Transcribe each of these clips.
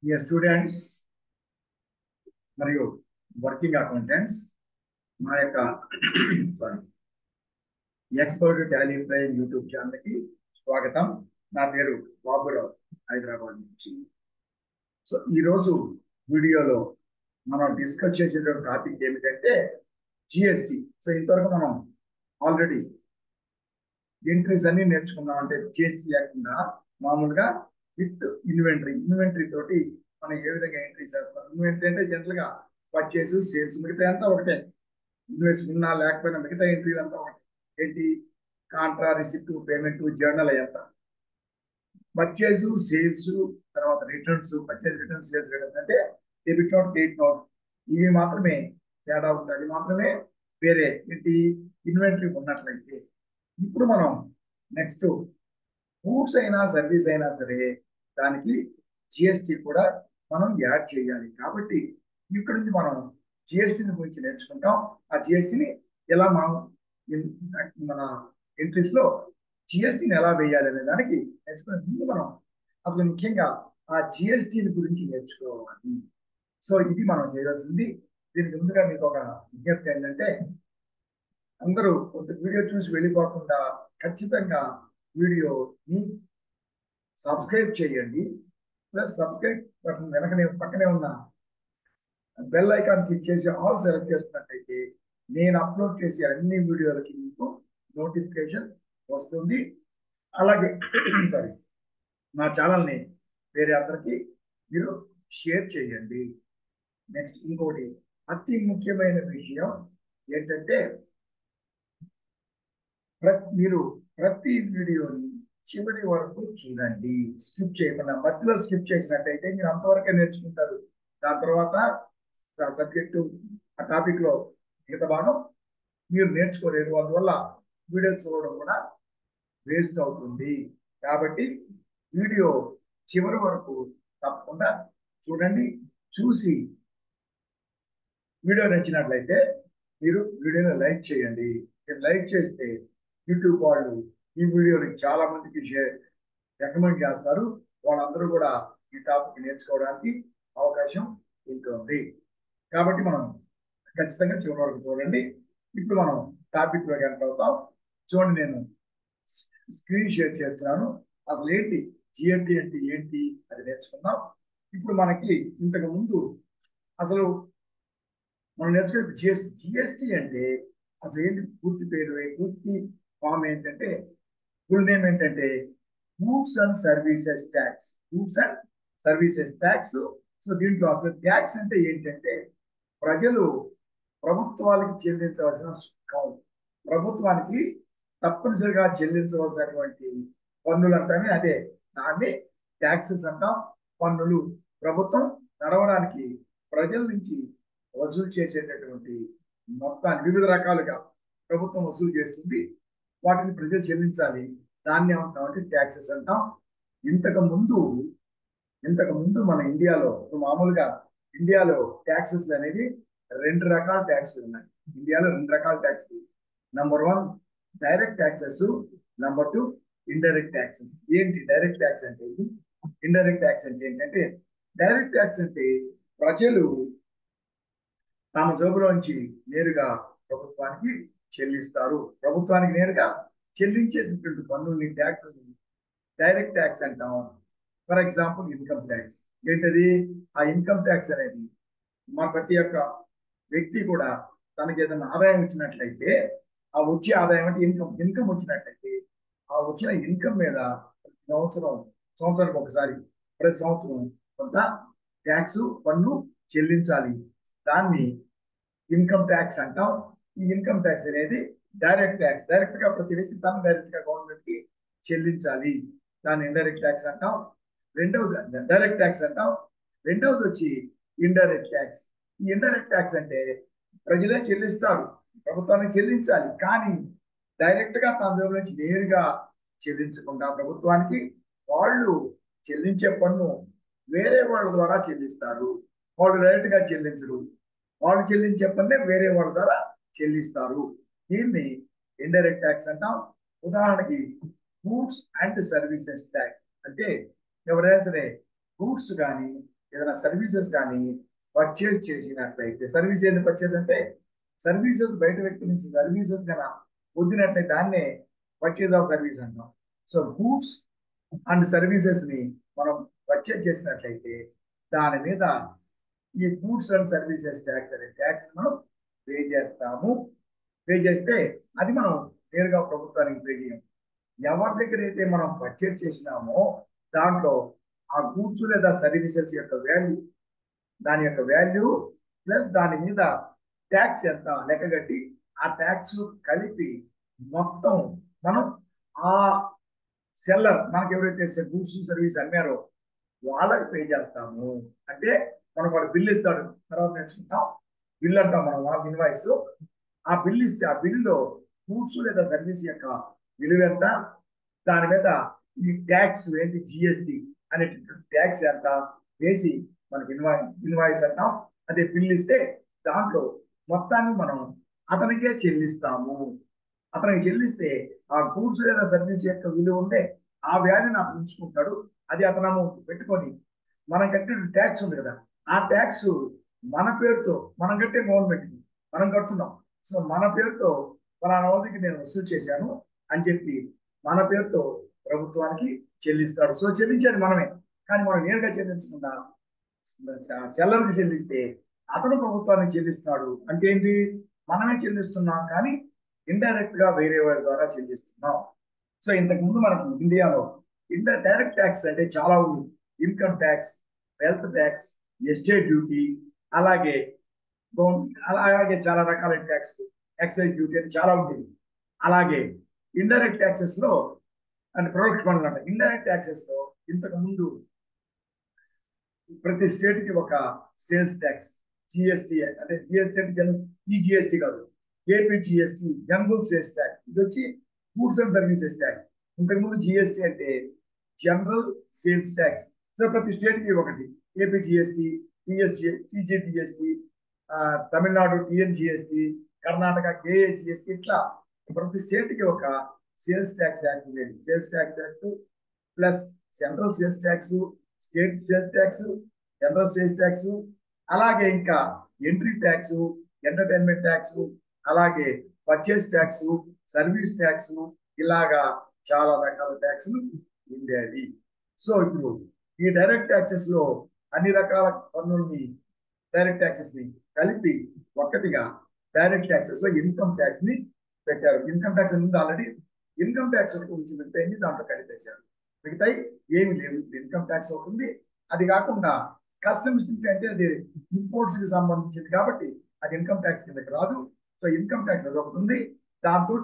Students మరియు working accountants మా యొక్క expert Tally prime YouTube channel కి స్వాగతం. నా పేరు బాబురావు, హైదరాబాద్ నుంచి. సో ఈరోజు వీడియోలో మనం డిస్కస్ చేసేటువంటి టాపిక్ ఏమిటంటే జిఎస్టి. సో ఇంతవరకు మనం ఆల్రెడీ ఎంట్రీస్ అన్ని నేర్చుకున్నాం. అంటే జిఎస్టి లేకుండా మామూలుగా విత్ ఇన్వెంటరీ తోటి మనం ఏ విధంగా ఎంట్రీ చేస్తాం. ఇన్వెంటరీ అంటే జనరల్ గా పర్చేస్, సేల్స్, మిగతా అంతా ఒకటే. ఇన్వెస్ట్ ఉన్నా లేకపోయినా మిగతా ఎంట్రీలు అంతా ఒకటే. ఏంటి? కాంట్రా, రిసిప్ట్, పేమెంట్, జర్నల్ అయ్యంతా. పర్చేస్, సేల్స్, తర్వాత returns, purchase returns, sales returns అంటే డెబిట్ నోట్, క్రెడిట్ నోట్, ఇవి మాత్రమే తేడా ఉంటుంది. అది మాత్రమే వేరే. ఏంటి? ఇన్వెంటరీ ఉన్నట్లయితే. ఇప్పుడు మనం నెక్స్ట్ గూడ్స్ అయినా సర్వీస్ అయినా సరే దానికి జిఎస్టి కూడా మనం యాడ్ చేయాలి. కాబట్టి ఇక్కడ నుంచి మనం జిఎస్టిని గురించి నేర్చుకుంటాం. ఆ జిఎస్టిని ఎలా మనం మన ఎంట్రీస్ లో జిఎస్టిని ఎలా వేయాలి అనే దానికి నేర్చుకునే ముందు మనం అసలు ముఖ్యంగా ఆ జిఎస్టిని గురించి నేర్చుకోవాలి. సో ఇది మనం చేయాల్సింది. దీనికి ముందుగా మీకు ఒక విజ్ఞప్తి ఏంటంటే, అందరూ కొంత వీడియో చూసి వెళ్ళిపోకుండా ఖచ్చితంగా వీడియోని సబ్స్క్రైబ్ చేయండి. ప్లస్ సబ్స్క్రైబ్ బటన్ వెనకనే పక్కనే ఉన్న బెల్ ఐకాన్ క్లిక్ చేసి ఆల్ సెలెక్ట్ చేసినట్టయితే నేను అప్లోడ్ చేసే అన్ని వీడియోలకి మీకు నోటిఫికేషన్ వస్తుంది. అలాగే సారీ, నా ఛానల్ని వేరే అందరికి మీరు షేర్ చేయండి. నెక్స్ట్ ఇంకోటి అతి ముఖ్యమైన విషయం ఏంటంటే, మీరు ప్రతి వీడియోని చివరి వరకు చూడండి, స్కిప్ చేయకుండా. మధ్యలో స్కిప్ చేసినట్టయితే మీరు అంతవరకే నేర్చుకుంటారు. దాని తర్వాత సబ్జెక్టు ఆ టాపిక్ లో మిగతా భాగం మీరు నేర్చుకోలేరు. అందువల్ల వీడియో చూడడం కూడా వేస్ట్ అవుతుంది. కాబట్టి వీడియో చివరి వరకు తప్పకుండా చూడండి. చూసి వీడియో నచ్చినట్లయితే మీరు వీడియోని లైక్ చేయండి. లైక్ చేస్తే యూట్యూబ్ వాళ్ళు ఈ వీడియోని చాలా మందికి రికమెండ్ చేస్తారు. వాళ్ళందరూ కూడా ఈ టాపిక్ నేర్చుకోవడానికి అవకాశం ఉంటుంది. కాబట్టి మనం ఖచ్చితంగా చివరి వరకు చూడండి. ఇప్పుడు మనం టాపిక్ లోకి ఎంటర్ అవుతాం. చూడండి, నేను స్క్రీన్ షేర్ చేస్తున్నాను. అసలు ఏంటి జిఎస్టి అంటే ఏంటి అది నేర్చుకుందాం. ఇప్పుడు మనకి ఇంతకు ముందు అసలు మనం నేర్చుకునే జిఎస్టి అంటే అసలు ఏంటి? పూర్తి పేరు, పూర్తి ఫామ్ ఏంటంటే, ఫుల్ నేమ్ ఏంటంటే goods and services tax. Goods and services tax. So దీంట్లో అసలు ట్యాక్స్ అంటే ఏంటంటే, ప్రజలు ప్రభుత్వాలకు చెల్లించవలసిన సుంకం, ప్రభుత్వానికి తప్పనిసరిగా చెల్లించవలసినటువంటి పన్నులు అంటామే. అదే దాన్ని ట్యాక్సెస్ అంటాం. పన్నులు ప్రభుత్వం నడవడానికి ప్రజల నుంచి వసూలు చేసేటటువంటి మొత్తాన్ని వివిధ రకాలుగా ప్రభుత్వం వసూలు చేస్తుంది. వాటిని ప్రజలు చెల్లించాలి. దాన్ని ఏమంటామంటే ట్యాక్సెస్ అంటాం. ఇంతకు ముందు మన ఇండియాలో మామూలుగా ఇండియాలో ట్యాక్సెస్ అనేవి రెండు రకాల ట్యాక్స్లు ఉన్నాయి. ఇండియాలో రెండు రకాల ట్యాక్స్లు. Number 1 direct taxes, number 2 indirect taxes. ఏంటి డైరెక్ట్ ట్యాక్స్ అంటే? ఇండైరెక్ట్ ట్యాక్స్ అంటే ఏంటంటే, డైరెక్ట్ ట్యాక్స్ అంటే ప్రజలు తమ జోబులోంచి నేరుగా ప్రభుత్వానికి చెల్లిస్తారు. ప్రభుత్వానికి నేరుగా చెల్లించేటటువంటి పన్నుల్ని, ట్యాక్స్ డైరెక్ట్ ట్యాక్స్ అంటాం. For example income tax. ఏంటది? ఆ ఇన్కమ్ ట్యాక్స్ అనేది మన ప్రతి ఒక్క వ్యక్తి కూడా తనకి ఏదైనా ఆదాయం వచ్చినట్లయితే, ఆ వచ్చే ఆదాయం అంటే ఇన్కమ్ వచ్చినట్లయితే ఆ వచ్చిన ఇన్కమ్ మీద సంవత్సరానికి ఒకసారి ప్రతి సంవత్సరం కొంత ట్యాక్స్, పన్ను చెల్లించాలి. దాన్ని ఇన్కమ్ ట్యాక్స్ అంటాం. ఈ ఇన్కమ్ ట్యాక్స్ అనేది డైరెక్ట్ ట్యాక్స్. డైరెక్ట్ గా ప్రతి వ్యక్తి తను డైరెక్ట్ గా గవర్నమెంట్ కి చెల్లించాలి. దాన్ని ఇండైరెక్ట్ ట్యాక్స్ అంటాం. రెండవది డైరెక్ట్ ట్యాక్స్ అంటాం. రెండవది వచ్చి ఇండైరెక్ట్ ట్యాక్స్. ఈ ఇండైరెక్ట్ ట్యాక్స్ అంటే ప్రజలే చెల్లిస్తారు, ప్రభుత్వానికి చెల్లించాలి. కానీ డైరెక్ట్ గా తన జోబు నుంచి నేరుగా చెల్లించకుండా ప్రభుత్వానికి వాళ్ళు చెల్లించే పన్ను వేరే వాళ్ళ ద్వారా చెల్లిస్తారు. వాళ్ళు డైరెక్ట్ గా చెల్లించరు. వాళ్ళు చెల్లించే పన్నే వేరే వాళ్ళ ద్వారా చెల్లిస్తారు. దీన్ని ఇండైరెక్ట్ ట్యాక్స్ అంటాం. ఉదాహరణకి గూడ్స్ అండ్ సర్వీసెస్ ట్యాక్స్ అంటే ఎవరైనా సరే గూడ్స్ కానీ ఏదైనా సర్వీసెస్ కానీ పర్చేజ్ చేసినట్లయితే, సర్వీస్ ఏంది పర్చేజ్ అంటే సర్వీసెస్ బయట వ్యక్తి నుంచి సర్వీసెస్ కన్నా పొందినట్లయితే దాన్నే పర్చేజ్ ఆఫ్ సర్వీస్ అంటాం. సో గూడ్స్ అండ్ సర్వీసెస్ ని మనం పర్చేజ్ చేసినట్లయితే దాని మీద ఈ గూడ్స్ అండ్ సర్వీసెస్ ట్యాక్స్ అనే ట్యాక్స్ మనం పే చేస్తాము. పే చేస్తే అది మనం నేరుగా ప్రభుత్వానికి పే చేయం. ఎవరి దగ్గర అయితే మనం పర్చేజ్ చేసినామో దాంట్లో ఆ గూడ్స్ లేదా సర్వీసెస్ యొక్క వాల్యూ, దాని యొక్క వాల్యూ ప్లస్ దాని మీద ట్యాక్స్ ఎంత లెక్కగట్టి ఆ ట్యాక్స్ కలిపి మొత్తం మనం ఆ సెల్లర్ మనకి ఎవరైతే గూడ్స్ సర్వీస్ అమ్మారో వాళ్ళకి పే చేస్తాము. అంటే మనకు వాడు బిల్ ఇస్తాడు, తర్వాత నేర్చుకుంటాం. బిల్ అంటాం మనం, ఇన్వాయిస్. ఆ బిల్ ఇస్తే ఆ బిల్లో గూడ్స్ లేదా సర్వీస్ యొక్క విలువ ఎంత, దాని మీద ఈ ట్యాక్స్ ఏంటి జిఎస్టి అనేటటువంటి ట్యాక్స్ ఎంత వేసి మనకి ఇన్వాయిస్ అంటాం. అదే బిల్ ఇస్తే దాంట్లో మొత్తాన్ని మనం అతనికే చెల్లిస్తాము. అతనికి చెల్లిస్తే ఆ గూడ్స్ లేదా సర్వీస్ యొక్క విలువ ఉంటే ఆ వాల్యూని అతను ఉంచుకుంటాడు. అది అతను పెట్టుకొని మనం కట్టిన ట్యాక్స్ ఉంది కదా, ఆ ట్యాక్స్ మన పేరుతో మనం కట్టే గవర్నమెంట్కి మనం కడుతున్నాం. సో మన పేరుతో ఫలానా వాళ్ళకి నేను వసూలు చేశాను అని చెప్పి మన పేరుతో ప్రభుత్వానికి చెల్లిస్తాడు. సో చెల్లించేది మనమే, కానీ మనం నేరుగా చెల్లించకుండా సెల్లర్కి చెల్లిస్తే అతను ప్రభుత్వానికి చెల్లిస్తున్నాడు. అంటే ఏంటి, మనమే చెల్లిస్తున్నాం కానీ ఇండైరెక్ట్ గా వేరే వారి ద్వారా చెల్లిస్తున్నాం. సో ఇంతకు ముందు మనకి ఇండియాలో డైరెక్ట్ ట్యాక్స్ అంటే చాలా ఉంది. Income tax, wealth tax, estate duty, అలాగే అలాగే చాలా రకాల ట్యాక్స్, ఎక్సైజ్ డ్యూటీ అని చాలా ఉంటుంది. అలాగే ఇండైరెక్ట్ ట్యాక్సెస్ లో అంటే ప్రొడక్ట్ పనులు అంటే ఇండైరెక్ట్ ట్యాక్సెస్ లో ఇంతకు ముందు ప్రతి స్టేట్ కి ఒక సేల్స్ ట్యాక్స్, జిఎస్టి అంటే జిఎస్టి అంటే ఈ జిఎస్టి కాదు, AP GST general sales tax. ఇది వచ్చి గూడ్స్ అండ్ సర్వీసెస్ ట్యాక్స్. ఇంతకుముందు జిఎస్టి అంటే జనరల్ సేల్స్ ట్యాక్స్. సో ప్రతి స్టేట్ కి ఒకటి, ఏపీ జిఎస్టి, టీజీజిఎస్టి, తమిళనాడు టిఎన్జిఎస్టి, కర్ణాటక కేఏజిఎస్టి, ఇట్లా ప్రతి స్టేట్ కి ఒక సేల్స్ ట్యాక్స్ యాక్ట్ ఉండేది. Sales tax act plus central sales tax, state sales tax, general sales tax, అలాగే ఇంకా ఎంట్రీ ట్యాక్స్, ఎంటర్టైన్మెంట్ ట్యాక్స్, అలాగే పర్చేస్ ట్యాక్స్, సర్వీస్ ట్యాక్స్, ఇలాగా చాలా రకాల ట్యాక్స్లు ఉండేవి. సో ఇప్పుడు ఈ డైరెక్ట్ ట్యాక్సెస్ లో అన్ని రకాల పన్నుల్ని, డైరెక్ట్ ట్యాక్సెస్ ని కలిపి ఒక్కటిగా డైరెక్ట్ ట్యాక్సెస్ లో ఇన్కమ్ ట్యాక్స్ ని పెట్టారు. ఇన్కమ్ ట్యాక్స్ ముందు ఆల్రెడీ ఇన్కమ్ ట్యాక్స్ గురించి మిగతాయి దాంట్లో కలిపేశారు. మిగతాయి ఏమి లేవు. ఇన్కమ్ ట్యాక్స్ అవుతుంది. అది కాకుండా కస్టమ్స్ డ్యూటీ అంటే అది ఇంపోర్ట్స్ కి సంబంధించింది కాబట్టి అది ఇన్కమ్ ట్యాక్స్ కిందకి రాదు. సో ఇన్కమ్ ట్యాక్స్ అది ఒకటి ఉంది. దాంతో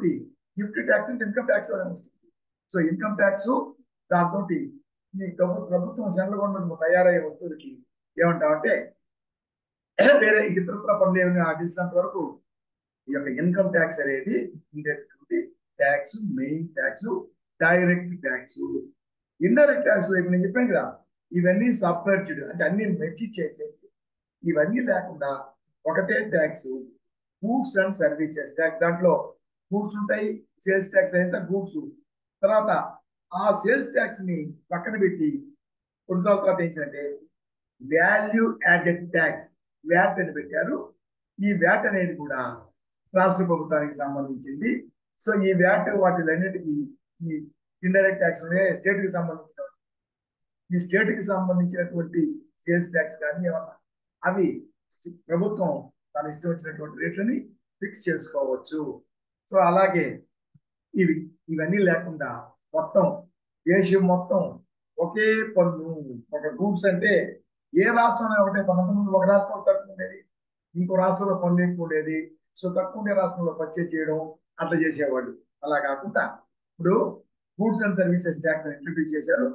గిఫ్ట్ ట్యాక్స్ అంటే ఇన్కమ్ ట్యాక్స్ వస్తుంది. సో ఇన్కమ్ ట్యాక్స్ దాంతో ఈ ప్రభుత్వం సెంట్రల్ గవర్నమెంట్ తయారయ్యే వస్తువులకి ఏమంటామంటే వేరే ఇతర పనులు ఏమైనా తెలిసినంత వరకు ఈ యొక్క ఇన్కమ్ ట్యాక్స్ అనేది ఉండేటువంటి tax, main tax, direct tax. Indirect tax ఇప్పుడు నేను చెప్పాను కదా, ఇవన్నీ సబ్వర్జ్డ్ అంటే అన్ని మెర్చి చేసేది. ఇవన్నీ లేకుండా ఒకటే tax, goods and services tax. దాంట్లో గూడ్స్ ఉంటాయి, సేల్స్ ట్యాక్స్ అయితే గూడ్స్. తర్వాత ఆ సేల్స్ ట్యాక్స్ ని పక్కన పెట్టి కొన్ని తర్వాత ఏంటంటే వాల్యూ యాడెడ్ ట్యాక్స్, వ్యాట్ అని పెట్టారు. ఈ వ్యాట్ అనేది కూడా రాష్ట్ర ప్రభుత్వానికి సంబంధించింది. సో ఈ వ్యాట్ వాటిలన్నిటికీ ఈ ఇండైరెక్ట్ ట్యాక్స్ స్టేట్ కి సంబంధించిన, ఈ స్టేట్ కి సంబంధించినటువంటి సేల్స్ ట్యాక్స్ కానీ ఏమన్నా అవి ప్రభుత్వం తన ఇష్టం వచ్చినటువంటి రేట్లని ఫిక్స్ చేసుకోవచ్చు. సో అలాగే ఇవన్నీ లేకుండా మొత్తం దేశం మొత్తం ఒకే పన్ను. ఒక గూడ్స్ అంటే ఏ రాష్ట్రంలో ఒకటే పన్ను. ముందు ఒక రాష్ట్రంలో తక్కువ ఉండేది, ఇంకో రాష్ట్రంలో పన్ను ఎక్కువ ఉండేది. సో తక్కువ ఉండే రాష్ట్రంలో పర్చేజ్ చేయడం అట్లా చేసేవాళ్ళు. అలా కాకుండా ఇప్పుడు goods and services tax introduce చేశారు.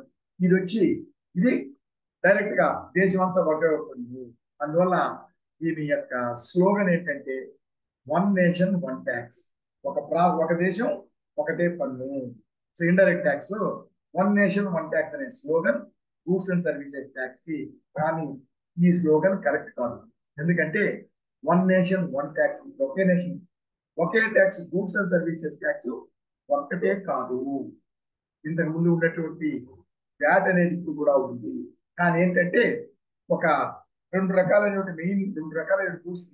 ఇది డైరెక్ట్ గా దేశం అంతా ఒకే పన్ను. అందువల్ల దీని యొక్క స్లోగన్ ఏంటంటే వన్ నేషన్ వన్ ట్యాక్స్, ఒక దేశం ఒకటే పన్ను. So indirect tax one nation one tax అనే slogan goods and services tax కి. కానీ ఈ స్లోగన్ కరెక్ట్ కాదు. ఎందుకంటే వన్ నేషన్ వన్ ట్యాక్స్, ఒకే నేషన్ ఒకే tax, goods and services tax ఒక్కటే కాదు. ఇంతకు ముందు ఉన్నటువంటి వ్యాట్ అనేది ఇప్పుడు కూడా ఉంది. కానీ ఏంటంటే ఒక రెండు రకాలైనటువంటి రెండు రకాలైన గూడ్స్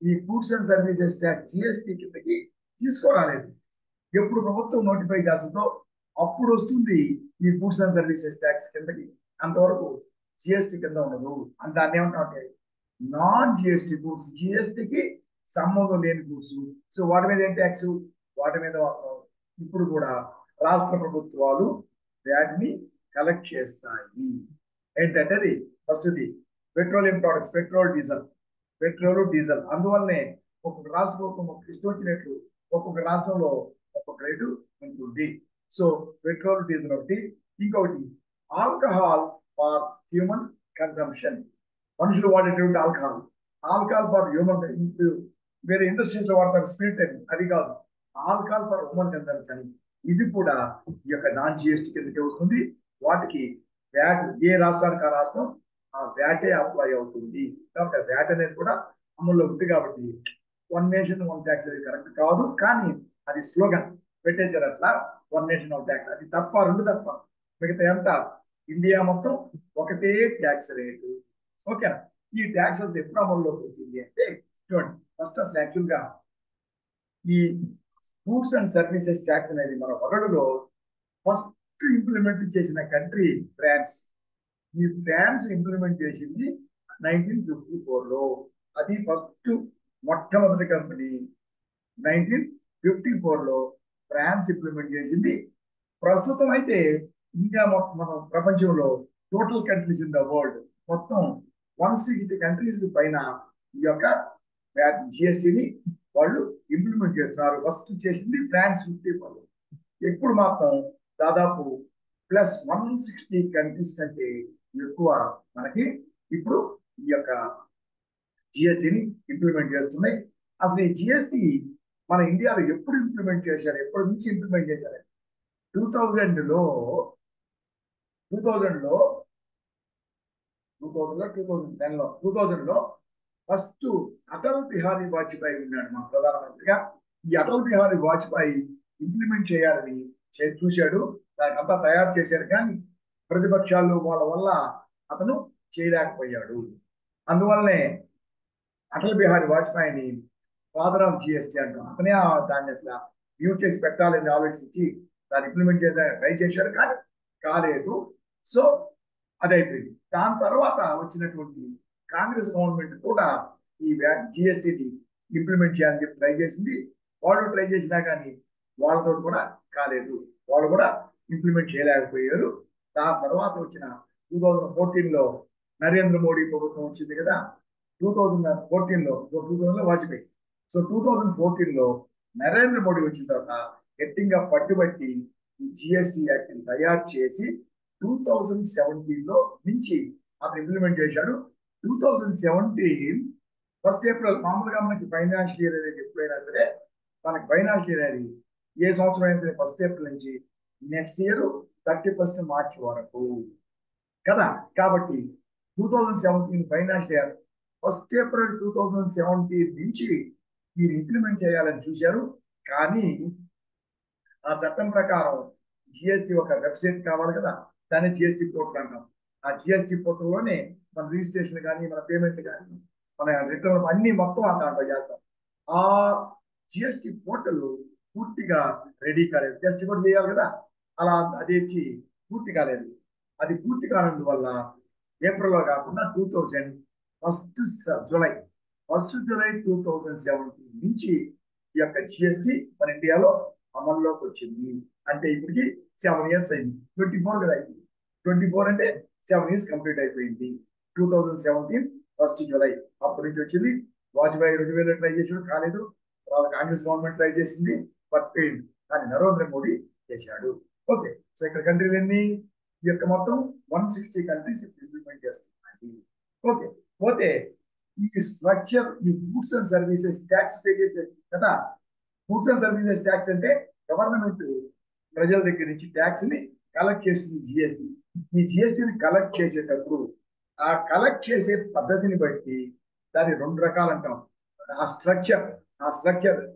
ఈ goods and services tax GST కిందకి తీసుకురాలేదు. ఎప్పుడు ప్రభుత్వం నోటిఫై చేస్తుందో అప్పుడు వస్తుంది ఈ గూడ్స్ అండ్ సర్వీసెస్ ట్యాక్స్ కిందకి. అంతవరకు జిఎస్టీ కింద ఉండదు. అని దాన్ని ఏమంటామంటే నాన్ జిఎస్టీ గూడ్స్, జిఎస్టీకి సంబంధం లేని గూడ్స్. సో వాటి మీద ఏం ట్యాక్స్? వాటి మీద ఇప్పుడు కూడా రాష్ట్ర ప్రభుత్వాలు వాటిని కలెక్ట్ చేస్తాయి. ఏంటంటే అది ఫస్ట్ది పెట్రోలియం ప్రొడక్ట్స్, పెట్రోల్ డీజిల్. అందువల్లనే ఒక్కొక్క రాష్ట్ర ప్రభుత్వం ఇష్టం వచ్చినట్లు ఒక్కొక్క రాష్ట్రంలో ఒక్కొక్క రేటు ఉంటుంది. సో పెట్రోల్ డీజిల్ ఒకటి. ఇంకొకటి ఆల్కహాల్ ఫర్ హ్యూమన్ కన్సంప్షన్, మనుషులు వాడేటువంటి ఆల్కహాల్ ఫర్ హ్యూమన్. వేరే ఇండస్ట్రీస్ లో వాడతారు స్పిరిట్ అని, అది కాదు, ఆల్కహాల్ ఫర్ హ్యూమన్ కన్సంప్షన్. ఇది కూడా ఈ యొక్క నాన్ జిఎస్టీ కిందకే వస్తుంది. వాటికి వ్యాట్ ఏ రాష్ట్రానికి ఆ రాష్ట్రం ఆ వ్యాటే అప్లై అవుతుంది. కాబట్టి వ్యాట్ అనేది కూడా అమల్లో ఉంది. కాబట్టి వన్ నేషన్ వన్ ట్యాక్స్ అనేది కరెక్ట్ కాదు, కానీ అది స్లోగన్ పెట్టేశారు అట్లా, వన్ నేషన్ వన్ ట్యాక్స్. అది తప్ప, రెండు తప్ప. మిగతా ఎంత ఇండియా మొత్తం ఒకటే ట్యాక్స్ రేటు. ఓకేనా? ఈ ట్యాక్సెస్ ఎప్పుడు అమల్లోకి వచ్చింది అంటే చూడండి, ఫస్ట్ అసలు యాక్చువల్ గా ఈ గూడ్స్ అండ్ సర్వీసెస్ ట్యాక్స్ అనేది మన వరల్డ్లో ఫస్ట్ ఇంప్లిమెంట్ చేసిన కంట్రీ ఫ్రాన్స్. ఈ ఫ్రాన్స్ ఇంప్లిమెంట్ చేసింది 1954లో. అది ఫస్ట్ మొట్టమొదటి కంపెనీ 1954లో ఫ్రాన్స్ ఇంప్లిమెంట్ చేసింది. ప్రస్తుతం అయితే ఇండియా మొత్తం మనం ప్రపంచంలో total countries in the world మొత్తం 160 కంట్రీస్ పైన ఈ యొక్క జిఎస్టీని వాళ్ళు ఇంప్లిమెంట్ చేస్తున్నారు. ఫస్ట్ చేసింది ఫ్రాన్స్ 54లో. ఎప్పుడు మాత్రం దాదాపు ప్లస్ 160 కంట్రీస్ కంటే ఎక్కువ మనకి ఇప్పుడు ఈ యొక్క జిఎస్టీని ఇంప్లిమెంట్ చేస్తున్నాయి. అసలు ఈ జిఎస్టీ మన ఇండియాలో ఎప్పుడు ఇంప్లిమెంట్ చేశారు, ఎప్పటి నుంచి ఇంప్లిమెంట్ చేశారు? 2000లో 2010లో ఫస్ట్ అటల్ బిహారీ వాజ్పేయి ఉన్నాడు మన ప్రధానమంత్రిగా. ఈ అటల్ బిహారీ వాజ్పేయి ఇంప్లిమెంట్ చేయాలని చూశాడు, దానికి అంతా తయారు చేశారు. కానీ ప్రతిపక్షాలు వాళ్ళ వల్ల అతను చేయలేకపోయాడు. అందువల్లనే అటల్ బిహారీ వాజ్పేయిని ఫాదర్ ఆఫ్ జిఎస్టీ అంటాం. అతనే దాన్ని అసలు మ్యూట్ చేసి పెట్టాలని ఆలోచించి దాన్ని ఇంప్లిమెంట్ చేయడానికి ట్రై చేశాడు, కానీ కాలేదు. సో అదైపోయింది. దాని తర్వాత వచ్చినటువంటి కాంగ్రెస్ గవర్నమెంట్ కూడా ఈ జిఎస్టీని ఇంప్లిమెంట్ చేయాలని చెప్పి ట్రై చేసింది. వాళ్ళు ట్రై చేసినా కానీ వాళ్ళతో కూడా కాలేదు, వాళ్ళు కూడా ఇంప్లిమెంట్ చేయలేకపోయారు. దాని తర్వాత వచ్చిన 2014లో నరేంద్ర మోడీ ప్రభుత్వం వచ్చింది కదా. 2014లో వాజ్పేయి. సో 2014లో నరేంద్ర మోడీ వచ్చిన తర్వాత గట్టిగా పట్టుబట్టి ఈ జిఎస్టీ యాక్ట్ ని తయారు చేసి 2017లో నుంచి అతను ఇంప్లిమెంట్ చేశాడు. 2017 ఫస్ట్ ఏప్రిల్. మామూలుగా మనకి ఫైనాన్షియల్ ఇయర్ అనేది ఎప్పుడైనా సరే, మనకి ఫైనాన్షియల్ ఇయర్ అనేది ఏ సంవత్సరం అయినా సరే ఫస్ట్ ఏప్రిల్ నుంచి నెక్స్ట్ ఇయర్ 31st మార్చ్ వరకు కదా. కాబట్టి 2017 ఫైనాన్షియల్ ఇయర్ ఫస్ట్ ఏప్రిల్ 2017 నుంచి దీన్ని ఇంప్లిమెంట్ చేయాలని చూశారు. కానీ ఆ చట్టం ప్రకారం జిఎస్టీ ఒక వెబ్సైట్ కావాలి కదా, దాన్ని జిఎస్టీ పోర్టల్ అంటాం. ఆ జిఎస్టీ పోర్టల్లోనే మన రిజిస్ట్రేషన్ కానీ, మన పేమెంట్ కానీ, మన రిటర్న్ అన్ని మొత్తం దాంట్లో చేస్తాం. ఆ జిఎస్టీ పోర్టల్ పూర్తిగా రెడీ కాలేదు. జస్ట్ కూడా చేయాలి కదా, అలా అది పూర్తి కాలేదు. అది పూర్తి కానందువల్ల ఏప్రిల్లో కాకుండా 2000 ఫస్ట్ జూలై 2017 నుంచి ఈ యొక్క జిఎస్టీ మన ఇండియాలో అమల్లోకి వచ్చింది. అంటే ఇప్పటికి 7 years అయింది. 24 కదా అయిపోయింది. 24 అంటే 7 years కంప్లీట్ అయిపోయింది. 2017 ఫస్ట్ జూలై అప్పటి నుంచి వచ్చింది. వాజ్పేయి 2000 ట్రై చేసాడు, కాలేదు. తర్వాత కాంగ్రెస్ గవర్నమెంట్ ట్రై చేసింది, బట్ ఫెయిల్డ్. కానీ నరేంద్ర మోడీ చేశాడు. ఓకే, సో ఇక్కడ కంట్రీలు ఎన్ని? ఈ యొక్క మొత్తం 160 కంట్రీస్ ఇంప్లిమెంట్ చేస్తున్నాయి. ఓకే, పోతే ఈ స్ట్రక్చర్, ఈ goods and services tax pay చేసే కదా. గూడ్స్ అండ్ సర్వీసెస్ ట్యాక్స్ అంటే గవర్నమెంట్ ప్రజల దగ్గర నుంచి ట్యాక్స్ ని కలెక్ట్ చేస్తుంది జిఎస్టీ. ఈ జిఎస్టీని కలెక్ట్ చేసేటప్పుడు ఆ కలెక్ట్ చేసే పద్ధతిని బట్టి దాన్ని రెండు రకాలు అంటాం. ఆ స్ట్రక్చర్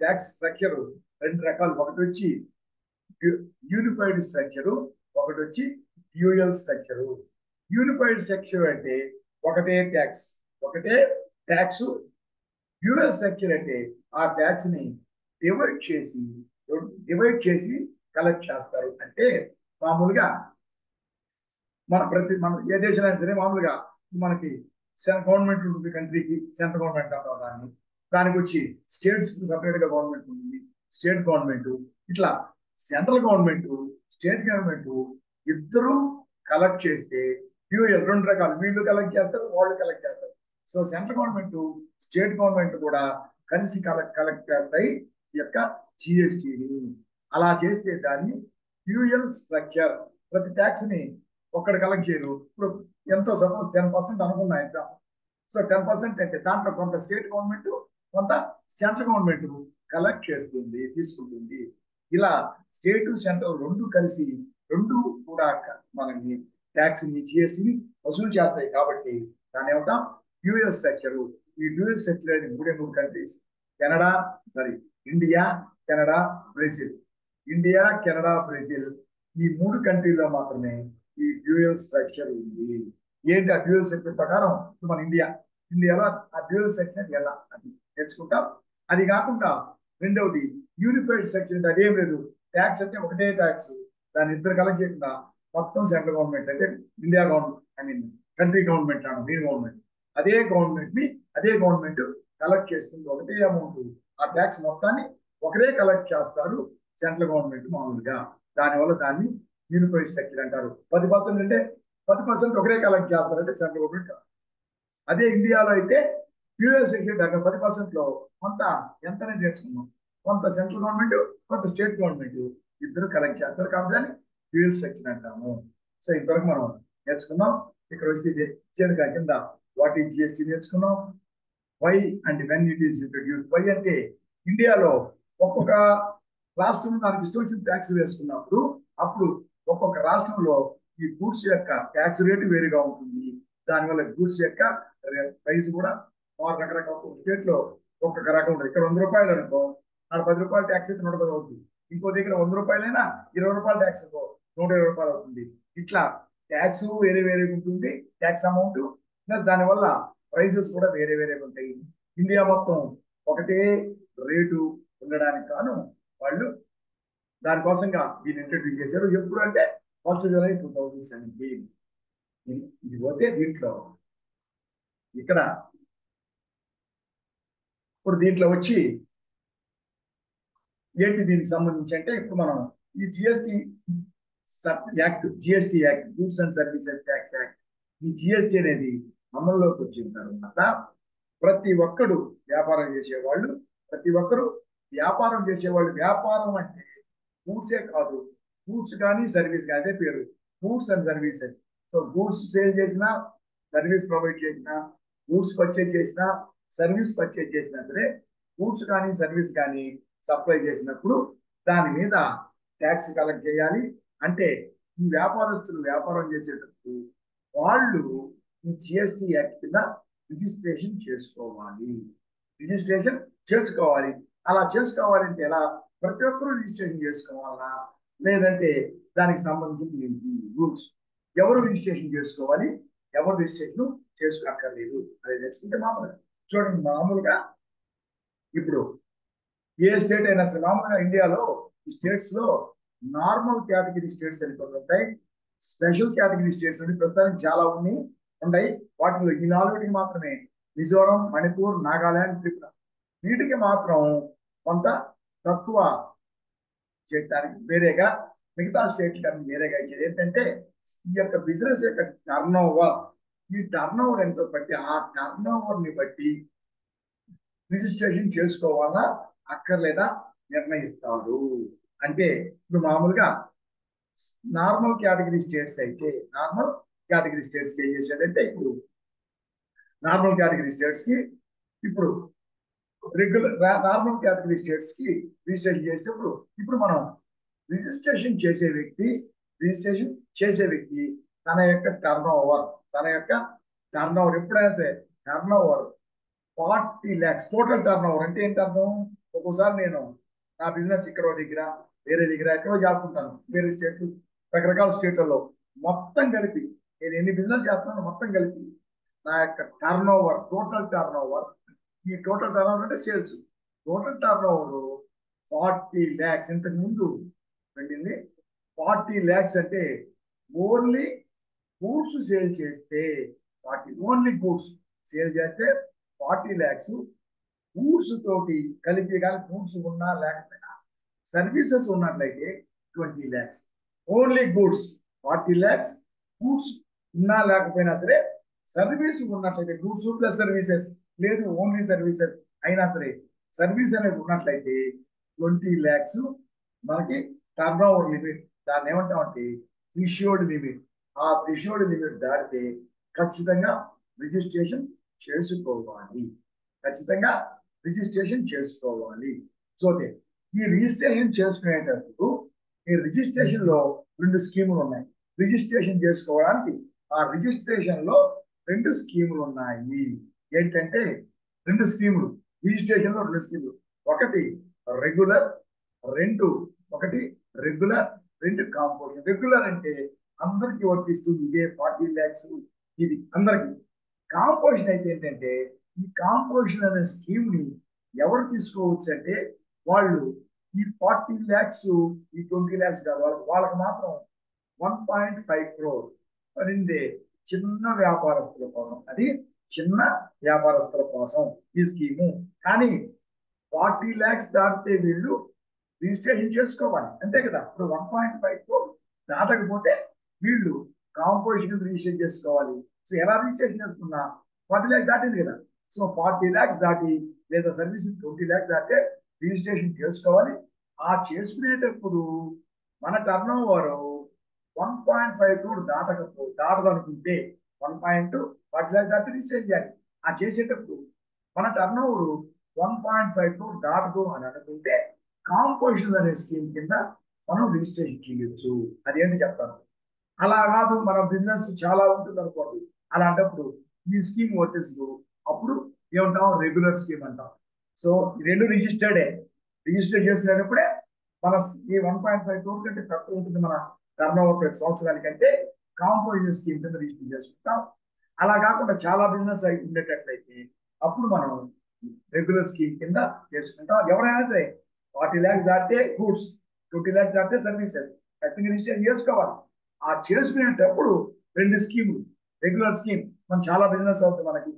ట్యాక్స్ స్ట్రక్చర్ రెండు రకాలు. ఒకటి వచ్చి యూనిఫైడ్ స్ట్రక్చరు, ఒకటి వచ్చి డ్యూయల్ స్ట్రక్చరు. యూనిఫైడ్ స్ట్రక్చర్ అంటే ఒకటే ట్యాక్స్, ఒకటే ట్యాక్స్. డ్యూయల్ స్ట్రక్చర్ అంటే ఆ ట్యాక్స్ ని డివైడ్ చేసి కలెక్ట్ చేస్తారు. అంటే మామూలుగా మన ఏ దేశమైనా సరే మామూలుగా మనకి గవర్నమెంట్ ఉంటుంది, కంట్రీకి సెంట్రల్ గవర్నమెంట్ అంటాం దాన్ని. దానికి వచ్చి స్టేట్స్ కి సపరేట్ గా గవర్నమెంట్ ఉంటుంది, స్టేట్ గవర్నమెంట్. ఇట్లా సెంట్రల్ గవర్నమెంట్, స్టేట్ గవర్నమెంట్ ఇద్దరు కలెక్ట్ చేస్తే డ్యూయల్ రెండు రకాలు, వీళ్ళు కలెక్ట్ చేస్తారు, వాళ్ళు కలెక్ట్ చేస్తారు. So central government, state government కూడా కలిసి కలెక్ట్ చేస్తాయి ఈ యొక్క జిఎస్టిని. అలా చేస్తే దాన్ని డ్యూయల్ స్ట్రక్చర్. ప్రతి ట్యాక్స్ ని ఒక్కడ కలెక్ట్ చేయరు. ఇప్పుడు ఎంతో సపోజ్ 10% అనుకున్నా ఎగ్జాంపుల్. సో 10% అంటే దాంట్లో కొంత స్టేట్ గవర్నమెంట్, కొంత సెంట్రల్ గవర్నమెంట్ కలెక్ట్ చేస్తుంది, తీసుకుంటుంది. ఇలా స్టేట్ సెంట్రల్ రెండు కలిసి రెండు కూడా మనకి ట్యాక్స్ ని జిఎస్టిని వసూలు చేస్తాయి. కాబట్టి దాని ఏమంటాం డ్యూయల్ స్ట్రక్చర్. ఈ డ్యూయల్ స్ట్రక్చర్ అనేది మూడు countries, Canada, India, Canada, Brazil. India, Canada, Brazil ఈ మూడు కంట్రీల్లో మాత్రమే ఈ డ్యూయల్ స్ట్రక్చర్ ఉంది. ఏంటి ఆ డ్యూయల్ స్ట్రక్చర్ ప్రకారం మన ఇండియాలో ఆ డ్యూయల్ స్ట్రక్చర్ ఎలా అది నేర్చుకుంటాం. అది కాకుండా రెండవది యూనిఫైడ్ స్ట్రక్చర్ అంటే అదేం లేదు, ట్యాక్స్ అంటే ఒకటే ట్యాక్స్, దాన్ని ఇద్దరు కలెక్ట్ చేయకుండా మొత్తం సెంట్రల్ గవర్నమెంట్ అంటే India government, I mean country government అన్న మెయిన్ గవర్నమెంట్, అదే గవర్నమెంట్ కలెక్ట్ చేస్తుంది ఒకటే అమౌంట్. ఆ ట్యాక్స్ మొత్తాన్ని ఒకరే కలెక్ట్ చేస్తారు సెంట్రల్ గవర్నమెంట్ మామూలుగా. దానివల్ల దాన్ని యూనిఫైడ్ స్ట్రక్చర్ అంటారు. 10% అంటే 10% ఒకరే కలెక్ట్ చేస్తారంటే సెంట్రల్ గవర్నమెంట్. అదే ఇండియాలో అయితే డ్యూయల్ స్ట్రక్చర్ దగ్గర 10% లో కొంత ఎంతనే నేర్చుకున్నాం, కొంత సెంట్రల్ గవర్నమెంట్, కొంత స్టేట్ గవర్నమెంట్ ఇద్దరు కలెక్ట్ చేస్తారు. కాబట్టి దాన్ని డ్యూయల్ స్ట్రక్చర్ అంటాము. సో ఇంతవరకు మనం నేర్చుకున్నాం. ఇక్కడ వచ్చి కింద వాట్ ఈజ్ జిఎస్టీ నేర్చుకున్నాం. Why and when it is introduce. Why అంటే ఇండియాలో ఒక్కొక్క రాష్ట్రం దానికి ఇష్టం వచ్చిన ట్యాక్స్ వేసుకున్నప్పుడు అప్పుడు ఒక్కొక్క రాష్ట్రంలో ఈ గూడ్స్ యొక్క ట్యాక్స్ రేటు వేరుగా ఉంటుంది. దానివల్ల గూడ్స్ యొక్క ప్రైస్ కూడా రకరకాల స్టేట్ లో ఒక్కొక్క రకం ఉంటుంది. ఇక్కడ 100 రూపాయలు అనుకో, అక్కడ 10 రూపాయలు ట్యాక్స్ అయితే 110 అవుతుంది. ఇంకో దగ్గర 100 రూపాయలైనా 20 రూపాయలు ట్యాక్స్ అనుకో 120 రూపాయలు అవుతుంది. ఇట్లా ట్యాక్స్ వేరే వేరే ఉంటుంది, ట్యాక్స్ అమౌంట్ ప్లస్ దానివల్ల ప్రైసెస్ కూడా వేరే వేరే ఉంటాయి. ఇండియా మొత్తం ఒకటే రేటు ఉండడానికి కాను వాళ్ళు దానికోసంగా దీన్ని ఇంట్రడ్యూస్ చేశారు. ఎప్పుడు అంటే 1 జూలై 2017. ఇది పోతే దీంట్లో ఇక్కడ ఇప్పుడు దీంట్లో వచ్చి ఏంటి దీనికి సంబంధించి అంటే ఇప్పుడు మనం ఈ GST act, goods and services tax act, ఈ జిఎస్టి అనేది అమల్లోకి వచ్చిన తర్వాత ప్రతి ఒక్కరు వ్యాపారం చేసేవాళ్ళు వ్యాపారం అంటే గూడ్సే కాదు, గూడ్స్ కానీ సర్వీస్ కానీ, అదే పేరు goods and services. So goods sale చేసినా, సర్వీస్ ప్రొవైడ్ చేసినా, గూడ్స్ పర్చేజ్ చేసినా, సర్వీస్ పర్చేజ్ చేసినా సరే, గూడ్స్ కానీ సర్వీస్ కానీ సప్లై చేసినప్పుడు దాని మీద ట్యాక్స్ కలెక్ట్ చేయాలి. అంటే ఈ వ్యాపారస్తులు వ్యాపారం చేసేటప్పుడు వాళ్ళు ఈ జిఎస్టి యాక్ట్ కింద రిజిస్ట్రేషన్ చేసుకోవాలి. అలా చేసుకోవాలంటే ఎలా? ప్రతి ఒక్కరూ రిజిస్ట్రేషన్ చేసుకోవాలా, లేదంటే దానికి సంబంధించిన రూల్స్ ఎవరు రిజిస్ట్రేషన్ చేసుకోవాలి, ఎవరు రిజిస్ట్రేషన్ చేసుకోక్కర్లేదు అదే నేర్చుకుంటే మామూలుగా చూడండి. మామూలుగా ఇప్పుడు ఏ స్టేట్ అయినా సరే మామూలుగా ఇండియాలో ఈ స్టేట్స్ లో నార్మల్ కేటగిరీ స్టేట్స్ అని కొన్ని ఉంటాయి, స్పెషల్ కేటగిరీ స్టేట్స్ అని ప్రస్తుతానికి చాలా ఉన్నాయి. వాటిలో ఈ 4 మాత్రమే మిజోరం, మణిపూర్, నాగాలాండ్, త్రిపుర. వీటికి మాత్రం కొంత తక్కువ చేయడానికి వేరేగా మిగతా స్టేట్ కానీ వేరేగా ఇచ్చేది ఏంటంటే ఈ యొక్క బిజినెస్ యొక్క టర్న్ ఓవర్ ఎంతో బట్టి ఆ టర్న్ ఓవర్ ని బట్టి రిజిస్ట్రేషన్ చేసుకోవాలా అక్కర్లేదా నిర్ణయిస్తారు. అంటే ఇప్పుడు మామూలుగా నార్మల్ కేటగిరీ స్టేట్స్ అయితే ఏం చేశాడంటే ఇప్పుడు నార్మల్ కేటగిరీ స్టేట్స్ కి ఇప్పుడు రెగ్యులర్ నార్మల్ కేటగిరీ స్టేట్స్ కి రిజిస్ట్రేషన్ చేసేటప్పుడు ఇప్పుడు మనం రిజిస్ట్రేషన్ చేసే వ్యక్తి తన యొక్క టర్న్ ఓవర్ ఎప్పుడైనా సరే turn over 40 lakhs total turn over అంటే ఏంటి అర్థం? ఒక్కోసారి నేను నా బిజినెస్ ఇక్కడ దగ్గర వేరే దగ్గర ఎక్కడో చేస్తుంటాను, వేరే రకరకాల స్టేట్లలో మొత్తం కలిపి నేను ఎన్ని బిజినెస్ చేస్తున్నాను మొత్తం కలిపి నా యొక్క turn over, total turn over, ఈ టోటల్ టర్న్ ఓవర్ అంటే sales, total turn over 40 lakhs. ఇంతకు ముందు వెళ్ళింది 40 lakhs అంటే ఓన్లీ గూడ్స్ సేల్ చేస్తే 40, ఓన్లీ గూడ్స్ సేల్ చేస్తే 40 lakhs. గూడ్స్ తోటి కలిపి కానీ గూడ్స్ ఉన్నా లేకపోయినా సర్వీసెస్ ఉన్నట్లయితే 20 lakhs. Only goods 40 lakhs, goods ఉన్నా లేకపోయినా సరే సర్వీస్ ఉన్నట్లయితే గూడ్స్ ప్లస్ సర్వీసెస్, లేదు ఓన్లీ సర్వీసెస్ అయినా సరే సర్వీస్ అనేది ఉన్నట్లయితే 20 lakhs మనకి టర్న్ ఓవర్ లిమిట్. దాన్ని ఏమంటామంటే థ్రెషోల్డ్ లిమిట్. ఆ థ్రెషోల్డ్ లిమిట్ దాటితే ఖచ్చితంగా రిజిస్ట్రేషన్ చేసుకోవాలి, ఖచ్చితంగా రిజిస్ట్రేషన్ చేసుకోవాలి. సో ఈ రిజిస్ట్రేషన్ చేసుకునేటప్పుడు ఈ రిజిస్ట్రేషన్ లో 2 స్కీములు ఉన్నాయి. రిజిస్ట్రేషన్ చేసుకోవడానికి ఆ రిజిస్ట్రేషన్ లో 2 స్కీములు ఉన్నాయి. ఏంటంటే 2 స్కీములు, రిజిస్ట్రేషన్ లో 2 స్కీములు. ఒకటి రెగ్యులర్, ఒకటి రెగ్యులర్, 2 కాంపోజిషన్. రెగ్యులర్ అంటే అందరికి వర్తిస్తుంది, ఇదే 40 lakhs, ఇది అందరికి. కాంపోజిషన్ అయితే ఏంటంటే ఈ కాంపోజిషన్ అనే స్కీమ్ ని ఎవరు తీసుకోవచ్చు అంటే వాళ్ళు ఈ 40 lakhs, ఈ 20 lakhs కాదు, వాళ్ళకి మాత్రం 1.5 crore పడిందే చిన్న వ్యాపారస్తుల కోసం. అది చిన్న వ్యాపారస్తుల కోసం ఈ స్కీము. కానీ 40 lakhs దాటితే వీళ్ళు రిజిస్ట్రేషన్ చేసుకోవాలి, అంతే కదా. ఇప్పుడు 1.5 crore దాటకపోతే వీళ్ళు కాంపోజిషన్ రిజిస్ట్రేషన్ చేసుకోవాలి. సో ఎలా రిజిస్ట్రేషన్ చేసుకున్నా 40 lakhs దాటింది కదా. సో 40 lakhs దాటి లేదా సర్వీస్ 20 lakhs దాటే రిజిస్ట్రేషన్ చేసుకోవాలి. ఆ చేసుకునేటప్పుడు మన టర్న్ ఓవర్ 1.5 crore దాటదనుకుంటే 40 lakhs దాటి రిజిస్ట్రేషన్ చేయాలి. ఆ చేసేటప్పుడు మన టర్న్ ఓవర్ 1.5 crore దాటదు అని అనుకుంటే కాంపోజిషన్ అనే స్కీమ్ కింద మనం రిజిస్ట్రేషన్ చేయొచ్చు. అదేంటి చెప్తాను. అలా కాదు, మన బిజినెస్ చాలా ఉంటుంది అనుకోండి, అలాంటప్పుడు ఈ స్కీమ్ వర్తించదు. అప్పుడు ఏమంటాం, రెగ్యులర్ స్కీమ్ అంటాం. సో ఈ 2 రిజిస్టర్ చేసుకునేటప్పుడే మన ఈ 1.5 crore కంటే తక్కువ ఉంటుంది మన టర్న్ ఓవర్ ప్రతి సంవత్సరానికంటే కాంపోజిషన్ స్కీమ్ కింద రిజిస్టర్ చేసుకుంటాం. అలా కాకుండా చాలా బిజినెస్ ఉండేటట్లయితే అప్పుడు మనం రెగ్యులర్ స్కీమ్ కింద చేసుకుంటాం. ఎవరైనా సరే 40 lakhs దాటితే గూడ్స్, 20 lakhs దాటితే సర్వీసెస్ ఖచ్చితంగా రిజిస్టర్ చేసుకోవాలి. ఆ చేసుకునేటప్పుడు 2 స్కీములు, రెగ్యులర్ స్కీమ్, మనం చాలా బిజినెస్ అవుతుంది, మనకి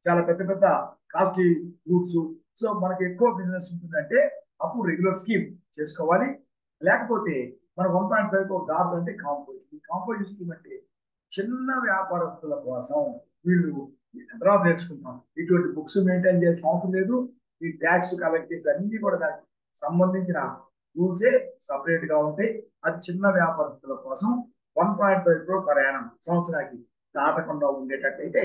చాలా పెద్ద పెద్ద కాస్ట్లీ గూడ్స్, సో మనకి ఎక్కువ బిజినెస్ ఉంటుందంటే అప్పుడు రెగ్యులర్ స్కీమ్ చేసుకోవాలి. లేకపోతే మన 1.5 crore దాటుదంటే కాంపోజిషన్ స్కీమ్ అంటే చిన్న వ్యాపారస్తుల కోసం. వీళ్ళు తర్వాత నేర్చుకుంటాం. ఇటువంటి బుక్స్ మెయింటైన్ చేసే అవసరం లేదు. ఈ ట్యాక్స్ కలెక్ట్ చేసి అన్ని కూడా దానికి సంబంధించిన రూల్సే సపరేట్ గా ఉంటాయి. అది చిన్న వ్యాపారస్తుల కోసం 1.5 crore per annum సంవత్సరానికి దాటకుండా ఉండేటట్టయితే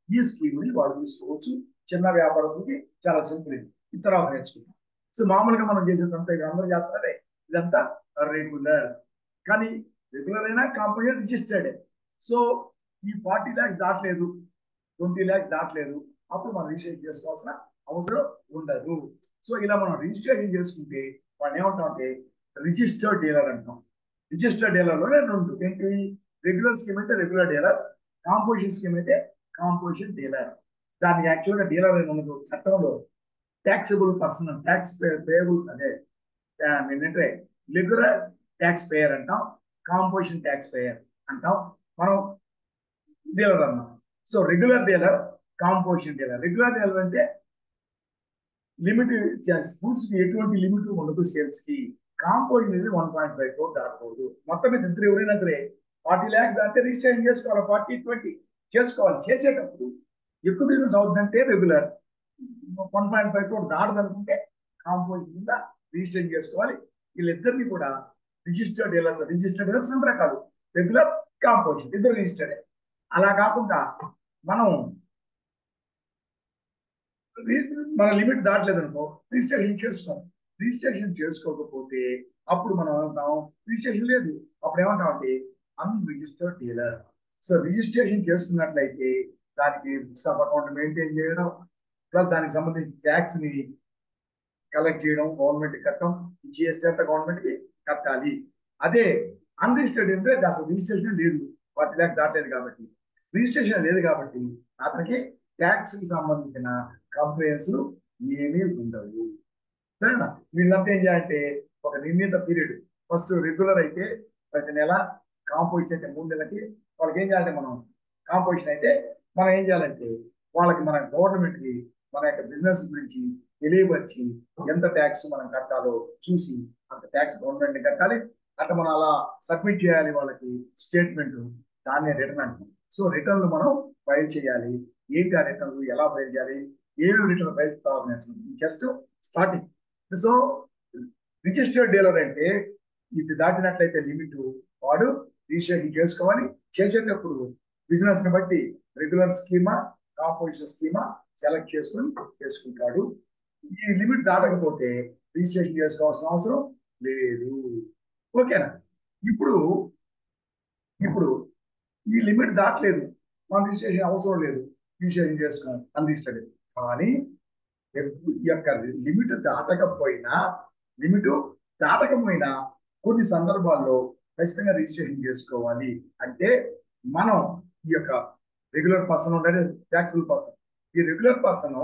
ఈ స్కీమ్ ని వాళ్ళు తీసుకోవచ్చు. చిన్న వ్యాపారస్తులకి చాలా సింపుల్. ఇది తర్వాత నేర్చుకుంటాం. సో మామూలుగా మనం చేసేదంతా ఇక్కడ అందరూ చేస్తారే, ఇదంతా రెగ్యులర్. కానీ రెగ్యులర్ అయినా కాంపోజిషన్ రిజిస్టర్డ్. సో ఈ 40 lakhs దాటలేదు, 20 lakhs దాటలేదు, అప్పుడు మనం రిజిస్ట్రేషన్ చేసుకోవాల్సిన అవసరం ఉండదు. సో ఇలా మనం రిజిస్ట్రేషన్ చేసుకుంటే వాడిని ఏమంటాం, రిజిస్టర్డ్ డీలర్ అంటాం. రిజిస్టర్డ్ డీలర్లోనే 2 ఏంటి, రెగ్యులర్ స్కీమ్ అయితే రెగ్యులర్ డీలర్, కాంపోజిషన్ స్కీమ్ అయితే కాంపోజిషన్ డీలర్. దానికి యాక్చువల్గా డీలర్ అని ఉండదు చట్టంలో. ట్యాక్సిబుల్ పర్సన్, ట్యాక్స్ పేయబుల్, అదే ఏంటంటే రెగ్యులర్ ట్యాక్స్ పేయర్ అంటాం, కాంపోజిషన్ ట్యాక్స్ పేయర్ అంటాం, మనం డీలర్ అన్నాం. So regular dealer, composition dealer. Regular dealer అంటే లిమిట్ గూడ్స్ కి ఎటువంటి లిమిట్ ఉండదు సేల్స్ కి. కాంపోజిషన్ ఇది 1.5 crore దాటకూడదు. మొత్తం మీద ఇద్దరు ఎవరైనా సరే 40 lakhs దాటితే రిజిస్ట్రేషన్ చేసుకోవాలి. 40, 20 చేసుకోవాలి. చేసేటప్పుడు ఎక్కువ బిజినెస్ అవుతుందంటే రెగ్యులర్, 1.5 crore దాటదనుకుంటే కాంపోజిషన్ కింద రిజిస్ట్రేషన్ చేసుకోవాలి. వీళ్ళిద్దరిని కూడా రిజిస్టర్డ్ డీలర్స్. 2 రకాలు, రెగ్యులర్, కాంపోజిషన్, ఇద్దరు రిజిస్టర్డ్. అలా కాకుండా మనం మన లిమిట్ దాటలేదు అనుకో, రిజిస్ట్రేషన్ చేసుకోం. రిజిస్ట్రేషన్ చేసుకోకపోతే అప్పుడు మనం ఏమంటాం, రిజిస్ట్రేషన్ లేదు, అప్పుడు ఏమంటాం అంటే అన్రిజిస్టర్డ్ డీలర్. సో రిజిస్ట్రేషన్ చేసుకున్నట్లయితే దానికి బుక్స్ ఆఫ్ అకౌంట్ మెయింటైన్ చేయడం, ప్లస్ దానికి సంబంధించి ట్యాక్స్ ని కలెక్ట్ చేయడం, గవర్నమెంట్ కట్టడం, జిఎస్టీ అంతా గవర్నమెంట్ కి కట్టాలి. అదే అన్రిజిస్టర్డ్ అంటే అసలు రిజిస్ట్రేషన్ లేదు, 40 lakhs దాటలేదు కాబట్టి. రిజిస్ట్రేషన్ లేదు కాబట్టి అతనికి ట్యాక్స్ కి సంబంధించిన కంప్లైంట్స్ ఏమీ ఉండవు. సరేనా? వీళ్ళంతా ఏం చేయాలంటే ఒక నిర్ణీత పీరియడ్, ఫస్ట్ రెగ్యులర్ అయితే ప్రతి నెల, కాంపోజిషన్ అయితే 3 నెలలకి. వాళ్ళకి ఏం చేయాలంటే మనం కాంపోజిషన్ అయితే మనం ఏం చేయాలంటే వాళ్ళకి మన గవర్నమెంట్ కి మన యొక్క బిజినెస్ గురించి తెలియవచ్చి ఎంత ట్యాక్స్ మనం కట్టాలో చూసి అంత ట్యాక్స్ గవర్నమెంట్ ని కట్టాలి. అట్లా మనం అలా సబ్మిట్ చేయాలి వాళ్ళకి స్టేట్మెంట్. దాన్నే రిటర్న్ అంటాం. సో రిటర్న్లు మనం ఫైల్ చేయాలి. ఏంటి ఆ రిటర్న్లు, ఎలా ఫైల్ చేయాలి, ఏమేమి రిటర్న్ ఫైల్ కావాలని just starting. So registered dealer అంటే ఇది దాటినట్లయితే లిమిట్ వాడు రిజిస్ట్రేషన్ చేసుకోవాలి. చేసేటప్పుడు బిజినెస్ ని బట్టి regular schema, composition schema select చేసుకుంటాడు. ఈ లిమిట్ దాటకపోతే రిజిస్ట్రేషన్ చేసుకోవాల్సిన అవసరం లేదు. ఓకేనా? ఇప్పుడు ఇప్పుడు ఈ లిమిట్ దాటలేదు, మన రిజిస్ట్రేషన్ అవసరం లేదు, రిజిస్ట్రేషన్ చేసుకోవాలి అన్రిజిస్టర్డ్. కానీ ఈ యొక్క లిమిట్ దాటకపోయినా కొన్ని సందర్భాల్లో ఖచ్చితంగా రిజిస్ట్రేషన్ చేసుకోవాలి. అంటే మనం ఈ యొక్క రెగ్యులర్ పర్సన్ ఉండే ట్యాక్సిబుల్ పర్సన్, ఈ రెగ్యులర్ పర్సన్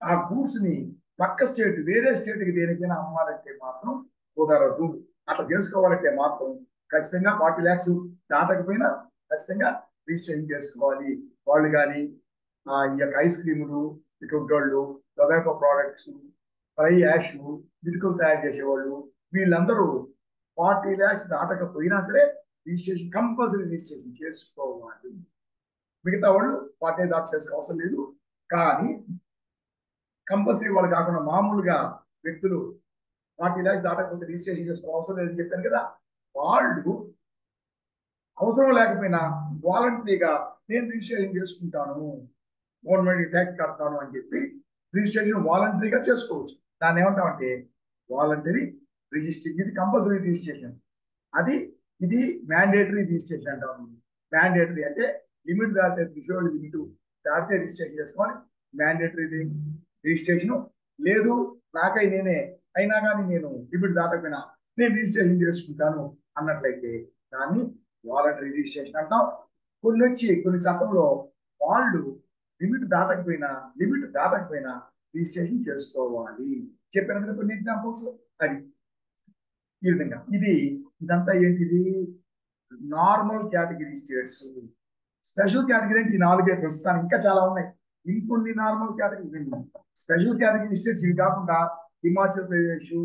ఆ గూడ్స్ ని పక్క స్టేట్, వేరే స్టేట్ కి దేనికైనా అమ్మాలంటే మాత్రం కుదరదు. అట్లా చేసుకోవాలంటే మాత్రం ఖచ్చితంగా 40 lakhs దాటకపోయినా ఖచ్చితంగా రిజిస్ట్రేషన్ చేసుకోవాలి. వాళ్ళు కానీ ఈ యొక్క ఐస్ క్రీములు ఇటువంటి వాళ్ళు, టొబాకో ప్రోడక్ట్స్, ఫ్రై యాష్, ఇటుకలు తయారు చేసేవాళ్ళు, వీళ్ళందరూ 40 lakhs దాటకపోయినా సరే కంపల్సరీ రిజిస్ట్రేషన్ చేసుకోవాలి. మిగతా వాళ్ళు 40 దాటి చేసుకో అవసరం లేదు. కానీ కంపల్సరీ వాళ్ళు కాకుండా మామూలుగా వ్యక్తులు 40 lakhs దాటకపోతే రిజిస్ట్రేషన్ చేసుకో అవసరం లేదని చెప్పాను కదా, వాళ్ళు అవసరం లేకపోయినా వాలంటరీగా నేను రిజిస్ట్రేషన్ చేసుకుంటాను, గవర్నమెంట్ ట్యాక్స్ కడతాను అని చెప్పి రిజిస్ట్రేషన్ వాలంటరీగా చేసుకోవచ్చు. దాన్ని ఏమంటామంటే వాలంటరీ రిజిస్ట్రేషన్. ఇది కంపల్సరీ రిజిస్ట్రేషన్. ఇది మ్యాండేటరీ రిజిస్ట్రేషన్ అంటాము. మ్యాండేటరీ అంటే లిమిట్ దాటితే, థ్రెషోల్డ్ లిమిట్ దాటితే రిజిస్ట్రేషన్ చేసుకోవాలి. మ్యాండేటరీ రిజిస్ట్రేషన్ లేదు, నాకై నేనే అయినా కానీ నేను లిమిట్ దాటకపోయినా నేను రిజిస్ట్రేషన్ చేసుకుంటాను అన్నట్లయితే దాన్ని వాలంటరీ రిజిస్ట్రేషన్ అంటాం. కొన్ని చట్టంలో వాళ్ళు లిమిట్ దాటకపోయినా రిజిస్ట్రేషన్ చేసుకోవాలి. చెప్పాను కదా కొన్ని ఎగ్జాంపుల్స్. అది ఈ విధంగా ఇదంతా ఏంటిది? Normal category states. Special category అంటే ఈ 4 ప్రస్తుతానికి, ఇంకా చాలా ఉన్నాయి. ఇంకొన్ని normal category, special category states ఇవి కాకుండా హిమాచల్ ప్రదేశ్,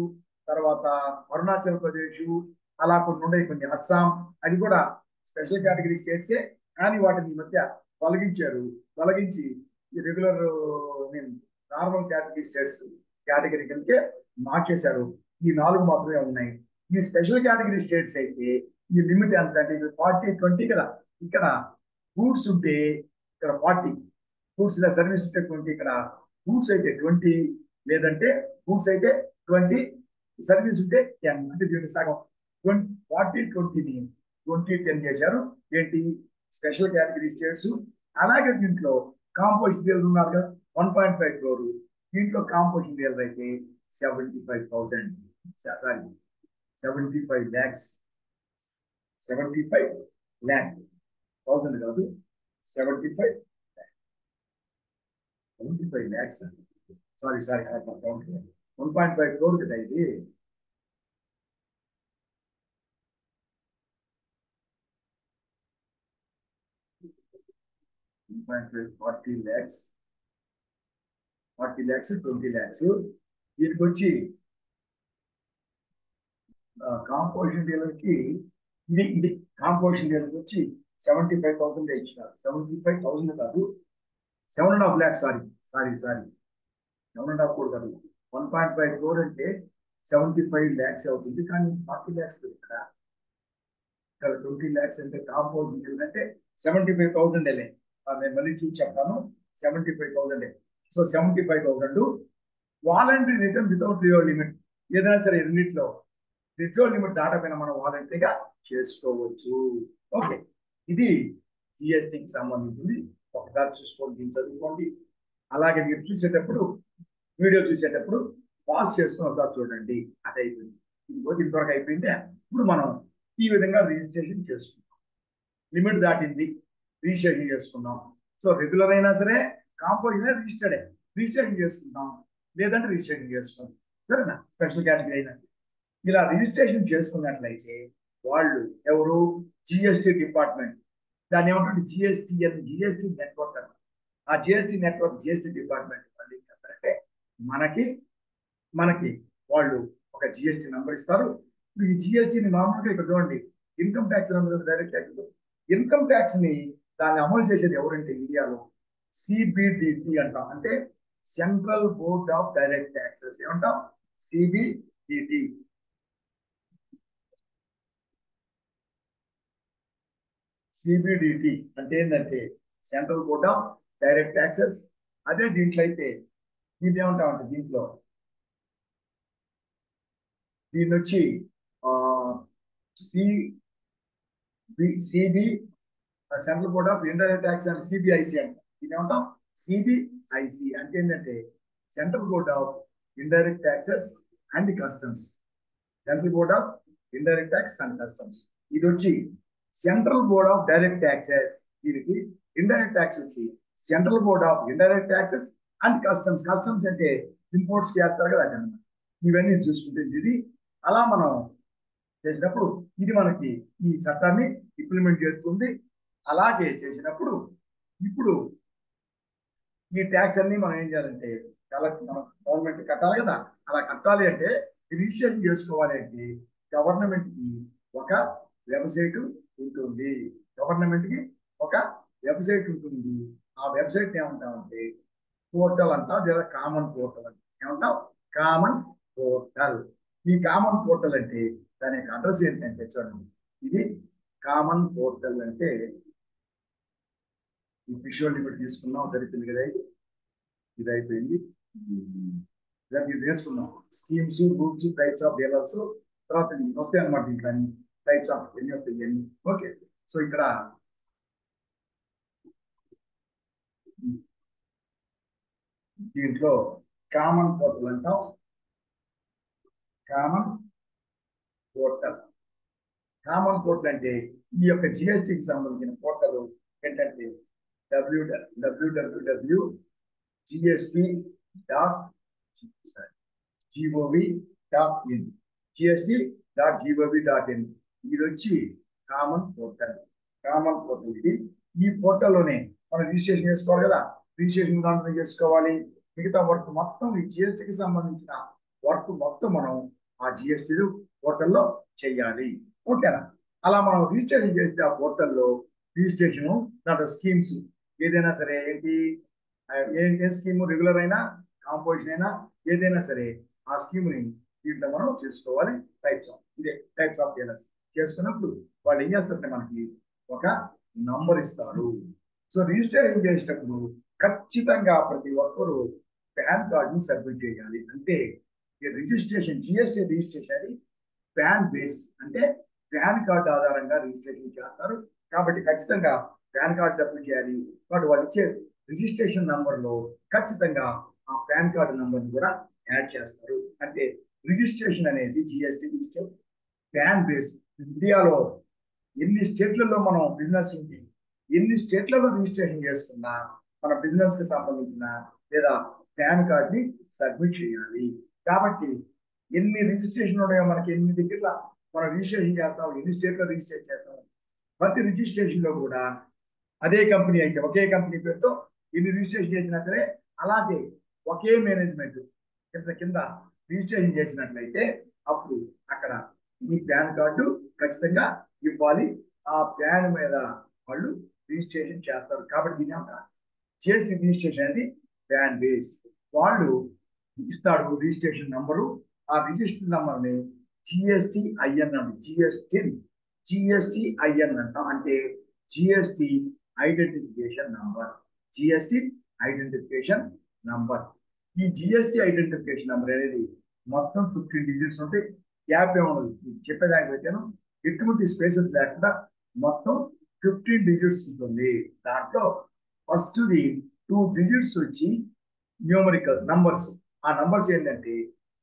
తర్వాత అరుణాచల్ ప్రదేశ్, అలా కొన్ని ఉన్నాయి. కొన్ని అస్సాం, అది కూడా స్పెషల్ కేటగిరీ స్టేట్సే. కానీ వాటిని ఈ మధ్య తొలగించి ఈ regular normal category states category కిందకే మార్చేశారు. ఈ 4 మాత్రమే ఉన్నాయి. ఈ స్పెషల్ కేటగిరీ స్టేట్స్ అయితే ఈ లిమిట్ ఎంత అంటే 40-20 కదా. ఇక్కడ గూడ్స్ ఉంటే ఇక్కడ 40, గూడ్స్ ఇలా సర్వీస్ ఉంటే 20, ఇక్కడ గూడ్స్ అయితే 20, లేదంటే గూడ్స్ అయితే 20, సర్వీస్ ఉంటే 10. అంటే దీనికి సగం 40-20ని 20-10 చేశారు. ఏంటి? Special category states. అలాగే దీంట్లో కాంపోజిషన్ డీలర్ ఉన్నారు కదా, 1.5 crore. దీంట్లో కాంపోజిషన్ డీలర్ అయితే 75,000, సారీ 75 lakhs, 75 lakh, 1000 కాదు, 75 lakhs. సారీ 1.5 crore కదా ఇది. 40 lakhs, 20 lakhs. దీనికి వచ్చి కాంపోజిషన్ డీలర్ కి ఇది కాంపోజిషన్ డీలర్ వచ్చి 75,000 ఇచ్చినారు. 75,000 కాదు, 7.5 lakhs. సారీ 7.5 కూడా కాదు. 1.5 crore అంటే 75 lakhs అవుతుంది. కానీ 40 lakhs ఇక్కడ 20 lakhs అంటే కాంపోజిషన్ డీలర్ అంటే 75,000 నేను మళ్ళీ చూసి చెప్తాను. 75,000. So 75,000 voluntary return without reserve limit. ఏదైనా సరే రెండిట్లో రిజర్వ్ లిమిట్ దాటపోయినా మనం వాలంటరీగా చేసుకోవచ్చు. ఓకే, ఇది జిఎస్టికి సంబంధించింది. ఒకసారి చూసుకోండి, చదువుకోండి. అలాగే మీరు వీడియో చూసేటప్పుడు పాజ్ చేసుకుని ఒకసారి చూడండి. అది అయిపోయింది. ఇంతవరకు అయిపోయింది. ఇప్పుడు మనం ఈ విధంగా రిజిస్ట్రేషన్ చేసుకుంటాం. లిమిట్ దాటింది, రిజిస్ట్రేషన్ చేసుకున్నాం. సో రెగ్యులర్ అయినా సరే కాంపోజిషన్ రిజిస్ట్రేషన్ చేసుకుంటాం, లేదంటే రిజిస్ట్రేషన్ చేసుకుంటాం. సరేనా? స్పెషల్ కేటగిరీ అయినా ఇలా రిజిస్ట్రేషన్ చేసుకున్నట్లయితే వాళ్ళు ఎవరు? GST department. దాన్ని ఏమంటే జిఎస్టి నెట్వర్క్ అన్నమాట. ఆ జిఎస్టి నెట్వర్క్ జిఎస్టి డిపార్ట్మెంట్ వాళ్ళు ఏం చేస్తారంటే మనకి మనకి వాళ్ళు ఒక జిఎస్టి నంబర్ ఇస్తారు. ఈ జిఎస్టిని మామూలుగా ఇక్కడ చూడండి, income tax number, direct tax. Income tax ని దాన్ని అమలు చేసేది ఎవరంటే ఇండియాలో సిబిడిటి అంటాం. అంటే central board of direct taxes. ఏమంటాం? సిబిడిటి. సిబిడిటి అంటే ఏంటంటే central board of direct taxes. అదే దీంట్లో అయితే దీన్ని ఏమంటామంటే దీన్ని వచ్చి CB central board of indirect tax and CBIC అంట. దీన్ని ఏమంటాం? సిబిఐసి అంటే ఏంటంటే central board of indirect taxes and customs. Central board of indirect tax and customs. ఇది వచ్చి central board of direct taxes. దీనికి ఇండైరెక్ట్ ట్యాక్స్ వచ్చి central board of indirect taxes and customs. Customs అంటే ఇంపోర్ట్స్ చేస్తారు కదా, అదనమాట. ఇవన్నీ చూసుకుంటే ఇది అలా మనం చేసినప్పుడు ఇది మనకి ఈ చట్టాన్ని ఇంప్లిమెంట్ చేస్తుంది. అలాగే చేసినప్పుడు ఇప్పుడు ఈ ట్యాక్స్ అన్ని మనం ఏం చేయాలంటే మనం గవర్నమెంట్ కట్టాలి కదా. అలా కట్టాలి అంటే రిజిస్ట్రేషన్ చేసుకోవాలి అంటే గవర్నమెంట్ కి ఒక వెబ్సైట్ ఉంటుంది. గవర్నమెంట్ కి ఒక వెబ్సైట్ ఉంటుంది. ఆ వెబ్సైట్ ఏమంటామంటే పోర్టల్ అంటాం, లేదా కామన్ పోర్టల్ అంటే ఏమంటాం? Common portal. ఈ కామన్ పోర్టల్ అంటే దాని యొక్క అడ్రస్ ఏంటంటే చూడండి, ఇది కామన్ పోర్టల్ అంటే ఈ విజువల్ లిమిట్ తీసుకున్నాం, సరిపోయింది కదా. ఇది అయిపోయింది. ఇది నేర్చుకున్నాం. Schemes, rules, types of dealers, తర్వాత వస్తాయి అనమాట. దీంట్లో టైప్స్ ఆఫ్ ఎన్ని వస్తాయి ఇవన్నీ. ఓకే. సో ఇక్కడ దీంట్లో కామన్ పోర్టల్ అంటాం. Common portal. కామన్ పోర్టల్ అంటే ఈ యొక్క జిఎస్టికి సంబంధించిన పోర్టల్ ఏంటంటే www.gst.gov.in. gst.gov.in. ఇది వచ్చి కామన్ పోర్టల్. కామన్ పోర్టల్ ఇది. ఈ పోర్టల్లోనే మనం రిజిస్ట్రేషన్ చేసుకోవాలి కదా. రిజిస్ట్రేషన్ దాంట్లో చేసుకోవాలి. మిగతా వర్క్ మొత్తం ఈ జిఎస్టికి సంబంధించిన వర్క్ మొత్తం మనం ఆ జిఎస్టి పోర్టల్లో చెయ్యాలి. ఓకేనా? అలా మనం రిజిస్ట్రేషన్ చేస్తే ఆ పోర్టల్లో రిజిస్ట్రేషన్, దాంట్లో స్కీమ్స్ ఏదైనా సరే ఏంటి, ఏ స్కీమ్ రెగ్యులర్ అయినా కాంపోజిషన్ అయినా ఏదైనా సరే ఆ స్కీమ్ ని దీంట్లో మనం చేసుకోవాలి. టైప్స్ ఆఫ్ డీలర్స్ చేసుకున్నప్పుడు వాళ్ళు ఏం చేస్తారంటే మనకి ఒక నంబర్ ఇస్తారు. సో రిజిస్ట్రేషన్ చేసేటప్పుడు ఖచ్చితంగా ప్రతి ఒక్కరు పాన్ కార్డ్ ని సబ్మిట్ చేయాలి. అంటే ఈ రిజిస్ట్రేషన్, జిఎస్టి రిజిస్ట్రేషన్ అది పాన్ బేస్డ్. అంటే పాన్ కార్డ్ ఆధారంగా రిజిస్ట్రేషన్ చేస్తారు. కాబట్టి ఖచ్చితంగా పాన్ కార్డ్ సబ్మిట్ చేయాలి. వాటి వాళ్ళు ఇచ్చే రిజిస్ట్రేషన్ నంబర్ లో ఖచ్చితంగా ఆ పాన్ కార్డు నంబర్ కూడా యాడ్ చేస్తారు. అంటే రిజిస్ట్రేషన్ అనేది జిఎస్టి రిజిస్టర్ పాన్ బేస్డ్. ఇండియాలో ఎన్ని స్టేట్లలో మనం బిజినెస్ ఉంది, ఎన్ని స్టేట్లలో రిజిస్ట్రేషన్ చేసుకున్నా మన బిజినెస్ కి సంబంధించిన లేదా పాన్ కార్డ్ ని సబ్మిట్ చేయాలి. కాబట్టి ఎన్ని రిజిస్ట్రేషన్ ఉన్నాయో మనకి, ఎన్ని దగ్గర మనం రిజిస్ట్రేషన్ చేస్తాం, ఎన్ని స్టేట్లో రిజిస్ట్రేషన్ చేస్తాం, ప్రతి రిజిస్ట్రేషన్ లో కూడా అదే కంపెనీ అయితే ఒకే కంపెనీ పేరుతో ఎన్ని రిజిస్ట్రేషన్ చేసినా సరే అలాగే ఒకే మేనేజ్మెంట్ కింద రిజిస్ట్రేషన్ చేసినట్లయితే అప్పుడు అక్కడ ఈ పాన్ కార్డు ఖచ్చితంగా ఇవ్వాలి. ఆ ప్యాన్ మీద వాళ్ళు రిజిస్ట్రేషన్ చేస్తారు. కాబట్టి దీని చేసి రిజిస్ట్రేషన్ అనేది ప్యాన్ బేస్డ్. వాళ్ళు ఇస్తాడు రిజిస్ట్రేషన్ నంబరు. ఆ రిజిస్ట్రేషన్ నంబర్ని జిఎస్టిఐఎన్ అండి. జిఎస్టిఐఎన్ అంటాం. అంటే GST identification number. GST identification number. ఈ జిఎస్టి ఐడెంటిఫికేషన్ నంబర్ అనేది మొత్తం 15 డిజిట్స్ ఉంటాయి. గ్యాప్ ఏముండదు. చెప్పేదానికి పెట్టాను, ఎటువంటి స్పేసెస్ లేకుండా మొత్తం 15 డిజిట్స్ ఉంటుంది. దాంట్లో ఫస్ట్ ది 2 డిజిట్స్ వచ్చి న్యూమరికల్ నంబర్స్. ఆ నంబర్స్ ఏంటంటే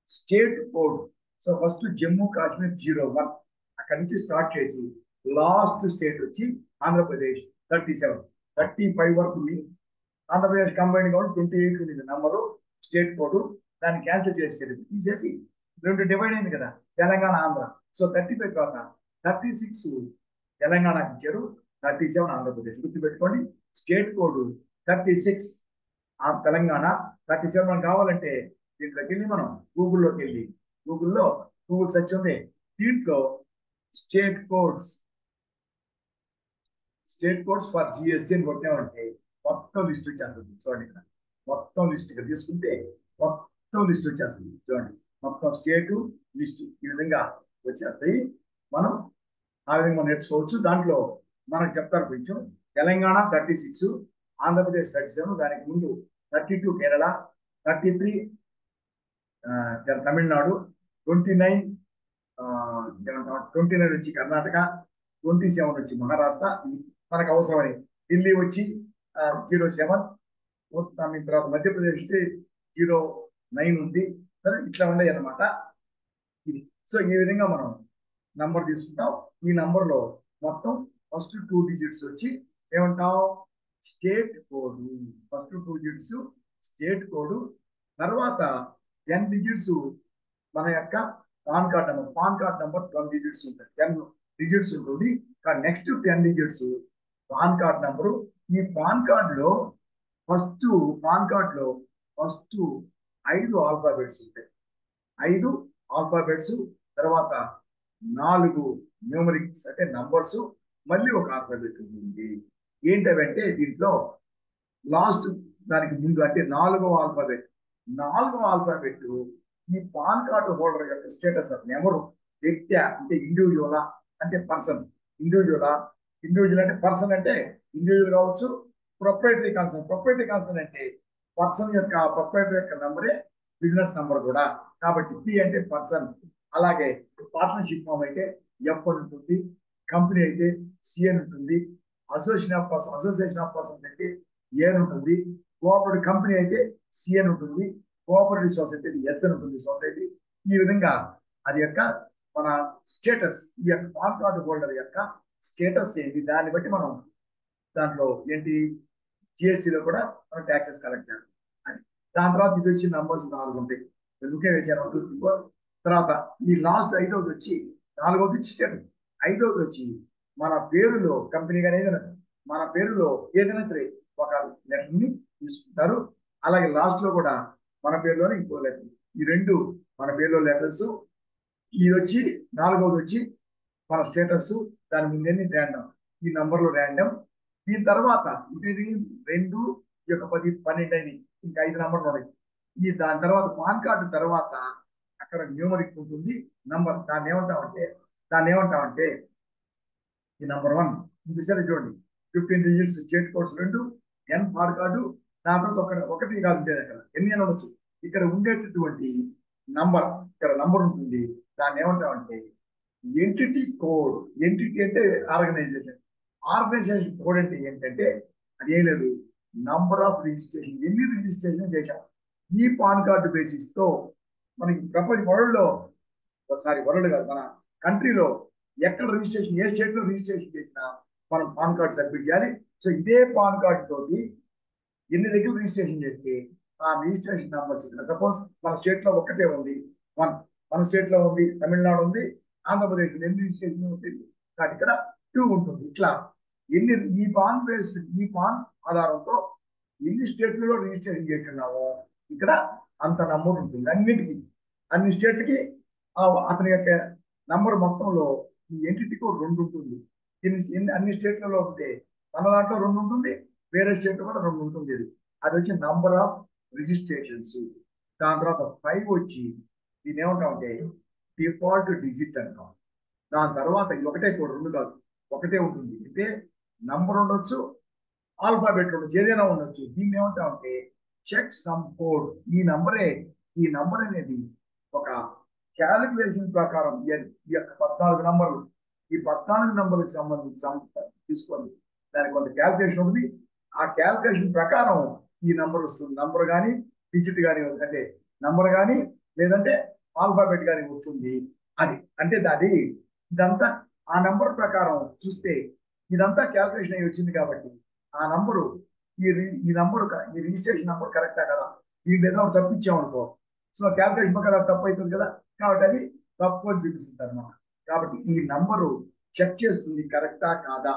state code. So first Jammu Kashmir 01 అక్కడి నుంచి స్టార్ట్ చేసి లాస్ట్ స్టేట్ వచ్చి ఆంధ్రప్రదేశ్ 37, 35 వరకు ఉంది. ఆంధ్రప్రదేశ్ కంబైన్డ్ గవర్నమెంట్ 28 ఉంది నంబరు, స్టేట్ కోడ్. దాన్ని క్యాన్సిల్ చేసేది, తీసేసి 2 డివైడ్ అయింది కదా, తెలంగాణ ఆంధ్ర. సో 35 తర్వాత 36 తెలంగాణకి ఇచ్చారు, 37 ఆంధ్రప్రదేశ్. గుర్తుపెట్టుకోండి, స్టేట్ కోడ్ 36 ఆ తెలంగాణ, 37 మనకు కావాలంటే దీంట్లోకి వెళ్ళి మనం గూగుల్లోకి వెళ్ళి గూగుల్ సెర్చ్ ఉంది, దీంట్లో స్టేట్ కోడ్స్ ఫర్ జిఎస్టీ అని కొట్టామంటే మొత్తం లిస్ట్ వచ్చేస్తుంది. చూడండి, ఇక్కడ మొత్తం లిస్ట్ ఇక్కడ తీసుకుంటే మొత్తం లిస్ట్ వచ్చేస్తుంది. చూడండి, మొత్తం స్టేట్ లిస్ట్ ఈ విధంగా వచ్చేస్తాయి. మనం ఆ విధంగా మనం నేర్చుకోవచ్చు. దాంట్లో మనకు చెప్తారు కొంచెం. తెలంగాణ 36, ఆంధ్రప్రదేశ్ 37, దానికి ముందు 32 కేరళ, 33 తమిళనాడు, 29 29 వచ్చి కర్ణాటక, 27 వచ్చి మహారాష్ట్ర. ఇది మనకు అవసరమని. ఢిల్లీ వచ్చి 07, తర్వాత మధ్యప్రదేశ్ వచ్చి 09 ఉంది. సరే, ఇట్లా ఉండేవి అనమాట ఇది. సో ఈ విధంగా మనం నంబర్ తీసుకుంటాం. ఈ నంబర్లో మొత్తం ఫస్ట్ 2 డిజిట్స్ వచ్చి ఏమంటాం, state code. First 2 digits state code, తర్వాత 10 డిజిట్స్ మన యొక్క pan card number. Pan card number 12 digits ఉంటుంది, 10 డిజిట్స్ ఉంటుంది. కానీ next 10 digits pan card number. ఈ పాన్ కార్డ్ లో ఫస్ట్ 5 ఆల్ఫాబెట్స్ ఉంటాయి, 5 ఆల్ఫాబెట్స్, తర్వాత 4 న్యూమరిక్స్ అంటే నంబర్స్, మళ్ళీ ఒక ఆల్ఫాబెట్ ఉంటుంది. ఏంటంటే దీంట్లో లాస్ట్ దానికి ముందు అంటే 4వ ఆల్ఫాబెట్ ఈ పాన్ కార్డు హోల్డర్ యొక్క స్టేటస్. ఎవరు, వ్యక్తి అంటే ఇండివిజువలా అంటే పర్సన్. ఇండివిజువల్ అంటే పర్సన్ అంటే ఇండివిజువల్ కావచ్చు. ప్రొప్రైటరీ కన్సర్న్ అంటే పర్సన్ యొక్క ప్రొప్రైటరీ యొక్క నంబరే బిజినెస్ నంబర్ కూడా. కాబట్టి పి అంటే పర్సన్. అలాగే పార్ట్నర్షిప్ ఫామ్ అయితే ఎఫ్ అని ఉంటుంది, కంపెనీ అయితే సి అని ఉంటుంది, అసోసియేషన్ ఆఫ్ పర్సన్స్ అయితే ఏ అని ఉంటుంది, కోఆపరేటివ్ కంపెనీ అయితే సి అని ఉంటుంది, కోఆపరేటివ్ సొసైటీ ఎస్ అని ఉంటుంది, సొసైటీ. ఈ విధంగా అది యొక్క మన స్టేటస్, ఈ యొక్క పాన్ కార్డు హోల్డర్ యొక్క స్టేటస్ ఏంటి, దాన్ని బట్టి మనం దాంట్లో ఏంటి జిఎస్టీలో కూడా మనం ట్యాక్సెస్ కలెక్ట్ చేయాలి. అది దాని తర్వాత ఇది వచ్చి నంబర్స్ 4 ఉంటాయి, ఎందుకే వేసాను 1 2 3 4. తర్వాత ఈ లాస్ట్ 5వది వచ్చి 4వది వచ్చి స్టేటస్. 5వది వచ్చి మన పేరులో కంపెనీ కానీ ఏదైనా మన పేరులో ఏదైనా సరే ఒక లెటర్ ని తీసుకుంటారు. అలాగే లాస్ట్ లో కూడా మన పేరులోనే ఇంకో లెటర్. ఈ 2 మన పేరులో లెటర్స్. ఇది వచ్చి 4వది వచ్చి మన స్టేటస్, దాని ముందే ర్యాండమ్, ఈ నంబర్లో ర్యాండమ్. దీని తర్వాత ఇది 2 10 12 అయినాయి, ఇంకా 5 నంబర్లు ఉన్నాయి. దాని తర్వాత పాన్ కార్డు తర్వాత అక్కడ న్యూమరిక్ ఉంటుంది నంబర్. దాన్ని ఏమంటామంటే ఈ నంబర్ 1 చూసారు చూడండి, 15 డిజిట్స్ స్టేట్ కోడ్స్ 2, ఎన్ పాన్ కార్డు. దాని తర్వాత ఒకటి కాదు ఉండేది, అక్కడ ఎన్ని అని ఉండొచ్చు. ఇక్కడ ఉండేటటువంటి నంబర్, ఇక్కడ నంబర్ ఉంటుంది, దాన్ని ఏమంటామంటే ఎంటిటీ కోడ్. ఎంటిటీ అంటే ఆర్గనైజేషన్ కోడ్ అంటే ఏంటంటే అది ఏం లేదు, నంబర్ ఆఫ్ రిజిస్ట్రేషన్, ఎన్ని రిజిస్ట్రేషన్ చేశాం ఈ పాన్ కార్డు బేసిస్ తో. మనకి ప్రపంచ వరల్డ్ కాదు, మన కంట్రీలో ఎక్కడ రిజిస్ట్రేషన్, ఏ స్టేట్ లో రిజిస్ట్రేషన్ చేసినా మనం పాన్ కార్డు సబ్మిట్ చేయాలి. సో ఇదే పాన్ కార్డు తోటి ఎన్ని దగ్గర రిజిస్ట్రేషన్ చేస్తే ఆ రిజిస్ట్రేషన్ నంబర్స్ ఇక్కడ సపోజ్ మన స్టేట్ లో ఒక్కటే ఉంది 1, మన స్టేట్ లో ఉంది, తమిళనాడు ఉంది, ఆంధ్రప్రదేశ్ ఎన్ని రిజిస్ట్రేషన్ ఉంటుంది, కానీ ఇక్కడ 2 ఉంటుంది. ఇట్లా ఎన్ని ఈ పాన్ ఆధారంతో ఎన్ని స్టేట్లలో రిజిస్ట్రేషన్ చేస్తున్నామో ఇక్కడ అంత నంబర్ ఉంటుంది. అన్ని స్టేట్లకి అతని యొక్క నంబర్ మొత్తంలో ఈ ఎంటిటీ కోడ్ 2 ఉంటుంది. అన్ని స్టేట్లలో ఉంటే మన దాంట్లో 2 ఉంటుంది, వేరే స్టేట్ కూడా 2 ఉంటుంది. అది వచ్చి నంబర్ ఆఫ్ రిజిస్ట్రేషన్స్. దాని తర్వాత 5 వచ్చి దీని ఏమంటామంటే డిఫాల్ట్ డిజిట్ అంటాం. దాని తర్వాత ఇది ఒకటే కోడ్, 2 కాదు, ఒకటే ఉంటుంది. అంటే నంబర్ ఉండొచ్చు, ఆల్ఫాబెట్ ఉండొచ్చు, ఏదైనా ఉండొచ్చు. దీన్ని ఏమంటామంటే చెక్ సమ్ కోడ్. ఈ నంబర్ అనేది ఒక క్యాలిక్యులేషన్ ప్రకారం ఈ యొక్క 14 నంబర్లు, ఈ 14 నంబర్లకు సంబంధించి తీసుకోండి, దానికి కొంత క్యాలిక్యులేషన్ ఉంది. ఆ క్యాలిక్యులేషన్ ప్రకారం ఈ నంబర్ వస్తుంది. నంబర్ కానీ డిజిట్ కానీ, అంటే నంబర్ కానీ లేదంటే ఆల్ఫాబెట్ కానీ వస్తుంది. అది అంటే ఇదంతా ఆ నంబర్ ప్రకారం చూస్తే ఇదంతా క్యాల్కులేషన్ అయ్యి వచ్చింది కాబట్టి ఆ నంబరు ఈ నంబరు ఈ రిజిస్ట్రేషన్ నంబర్ కరెక్టా కదా, దీంట్లో ఏదైనా ఒకటి తప్పించామనుకో, సో క్యాల్కులేషన్ ప్రకారం తప్పు అవుతుంది కదా, కాబట్టి అది తప్పు అని చూపిస్తుంది అనమాట. కాబట్టి ఈ నంబరు చెక్ చేస్తుంది కరెక్టా కాదా,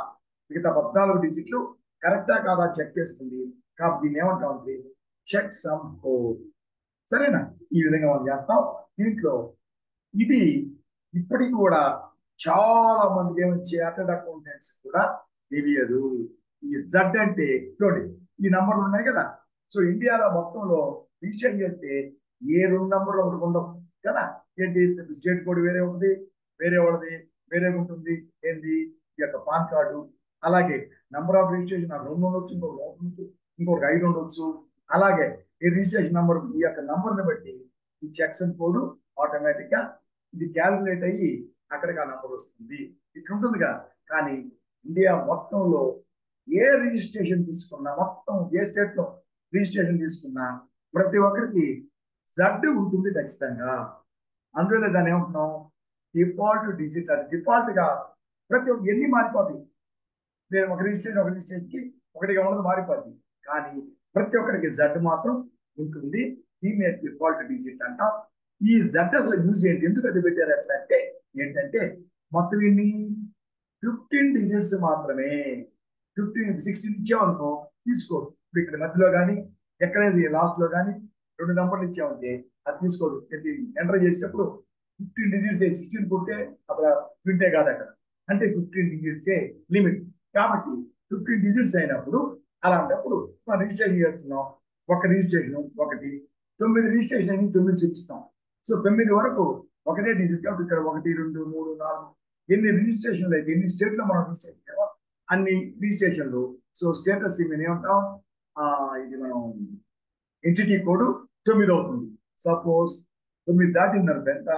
మిగతా 14 డిజిట్లు కరెక్టా కాదా చెక్ చేస్తుంది. కాబట్టి దీన్ని ఏమంటామంటే చెక్ సమ్ కోడ్. సరేనా, ఈ విధంగా మనం చేస్తాం. దీంట్లో ఇది ఇప్పటికి కూడా చాలా మందికి ఏమో చార్టెడ్ అకౌంటెంట్స్ కూడా తెలియదు. ఈ జడ్ అంటే చూడండి, ఈ నంబర్లు ఉన్నాయి కదా, సో ఇండియాలో మొత్తంలో రిజిస్టర్ చేస్తే ఏ 2 నంబర్లు ఒకటి ఉండవు కదా. ఏంటి, స్టేట్ కోడ్ వేరే ఉంటుంది, వేరే వాళ్ళది వేరే ఉంటుంది. ఏంటి, ఈ యొక్క పాన్ కార్డు. అలాగే నంబర్ ఆఫ్ రిజిస్ట్రేషన్ 2 ఉండొచ్చు, ఇంకొక 5 ఉండొచ్చు. అలాగే ఈ రిజిస్ట్రేషన్ నంబర్, ఈ యొక్క నంబర్ని బట్టి ఈ చెక్షన్ కోడ్ ఆటోమేటిక్ గా ఇది క్యాల్కులేట్ అయ్యి అక్కడికి ఆ నంబర్ వస్తుంది. ఇట్లుంటుందిగా. కానీ ఇండియా మొత్తంలో ఏ రిజిస్ట్రేషన్ తీసుకున్నా, మొత్తం ఏ స్టేట్ లో రిజిస్ట్రేషన్ తీసుకున్నా ప్రతి ఒక్కరికి జడ్ ఉంటుంది ఖచ్చితంగా. అందువల్ల దాన్ని ఏమంటున్నాం, డిఫాల్ట్ డిజిట్. అది డిఫాల్ట్ గా ప్రతి ఒక్క ఎన్ని మారిపోతాయి, నేను ఒక రిజిస్ట్రేషన్ కి ఒకటిగా ఉన్నది మారిపోద్ది, కానీ ప్రతి ఒక్కరికి జడ్ మాత్రం ఉంటుంది. దీన్ని డిఫాల్ట్ డిజిట్ అంటాం. ఈ జడ్ అసలు యూజ్ ఏంటి, ఎందుకు అది పెట్టారు అంటే ఏంటంటే మొత్తం ఎన్ని 15 డిజిట్స్ మాత్రమే. 16 ఇచ్చామనుకో తీసుకోదు. ఇప్పుడు ఇక్కడ మధ్యలో కానీ ఎక్కడైతే లాస్ట్ లో కానీ 2 నంబర్లు ఇచ్చామంటే అది తీసుకోదు. ఎంటర్ చేసేటప్పుడు 15 డిజిట్స్ 16 కొట్టే అసలు ప్రింటే కాదు అక్కడ. అంటే 15 డిజిట్సే లిమిట్. కాబట్టి 15 డిజిట్స్ అయినప్పుడు అలాంటప్పుడు మనం రిజిస్ట్రేషన్ చేస్తున్నాం. ఒక రిజిస్ట్రేషన్ ఒకటి, 9 రిజిస్ట్రేషన్ అని 9 చూపిస్తాం. సో 9 వరకు ఒకటే డిజిట్. కాబట్టి ఇక్కడ 1 2 3 4 ఎన్ని రిజిస్ట్రేషన్లు అయితే ఎన్ని స్టేట్ లో మనం రిజిస్ట్రేషన్ చేయాలో అన్ని రిజిస్ట్రేషన్లు. సో స్టేటస్ మేము ఏమంటాం, ఇది మనం ఎంటిటీ కోడ్ 9 అవుతుంది. సపోజ్ 9 దాటిందనుకో ఎంత,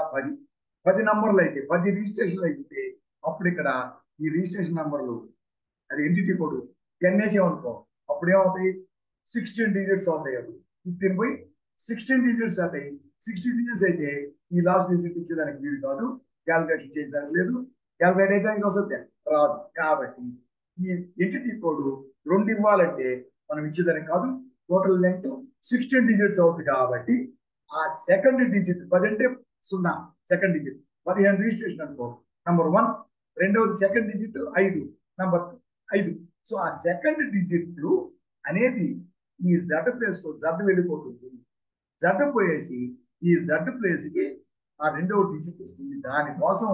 10 నంబర్లు అయితే 10 రిజిస్ట్రేషన్లు అయితే అప్పుడు ఇక్కడ ఈ రిజిస్ట్రేషన్ నంబర్లు అది ఎంటిటీ కోడ్ 10 వేసామనుకో అప్పుడు ఏమవుతాయి, 16 డిజిట్స్ అవుతాయి. అప్పుడు 15 పోయి 16 డిజిట్స్ అవుతాయి. 16 డిజిట్స్ అయితే ఈ లాస్ట్ డిజిట్ ఇచ్చేదానికి వీలు కాదు, క్యాల్కులేషన్ చేసేదానికి లేదు, క్యాల్కులేట్ అయితే వస్తుంది రాదు. కాబట్టి ఈ ఎంటిటీ కోడ్ 2 ఇవ్వాలంటే మనం ఇచ్చేదానికి కాదు, టోటల్ లెంగ్త్ 16 డిజిట్స్ అవుతుంది. కాబట్టి ఆ సెకండ్ డిజిట్ 10 అంటే 0, సెకండ్ డిజిట్ 15 రిజిస్ట్రేషన్ అనుకో నంబర్ 1, రెండవది సెకండ్ డిజిట్ 5, నంబర్ 5. సో ఆ సెకండ్ డిజిట్ అనేది ఈ జడ్ ప్లేస్ కు జడ్ వెళ్ళిపోతుంది. జడ్ పోయేసి ఈ జడ్ ప్లేస్ కి ఆ రెండవ డిజిట్ వస్తుంది. దానికోసం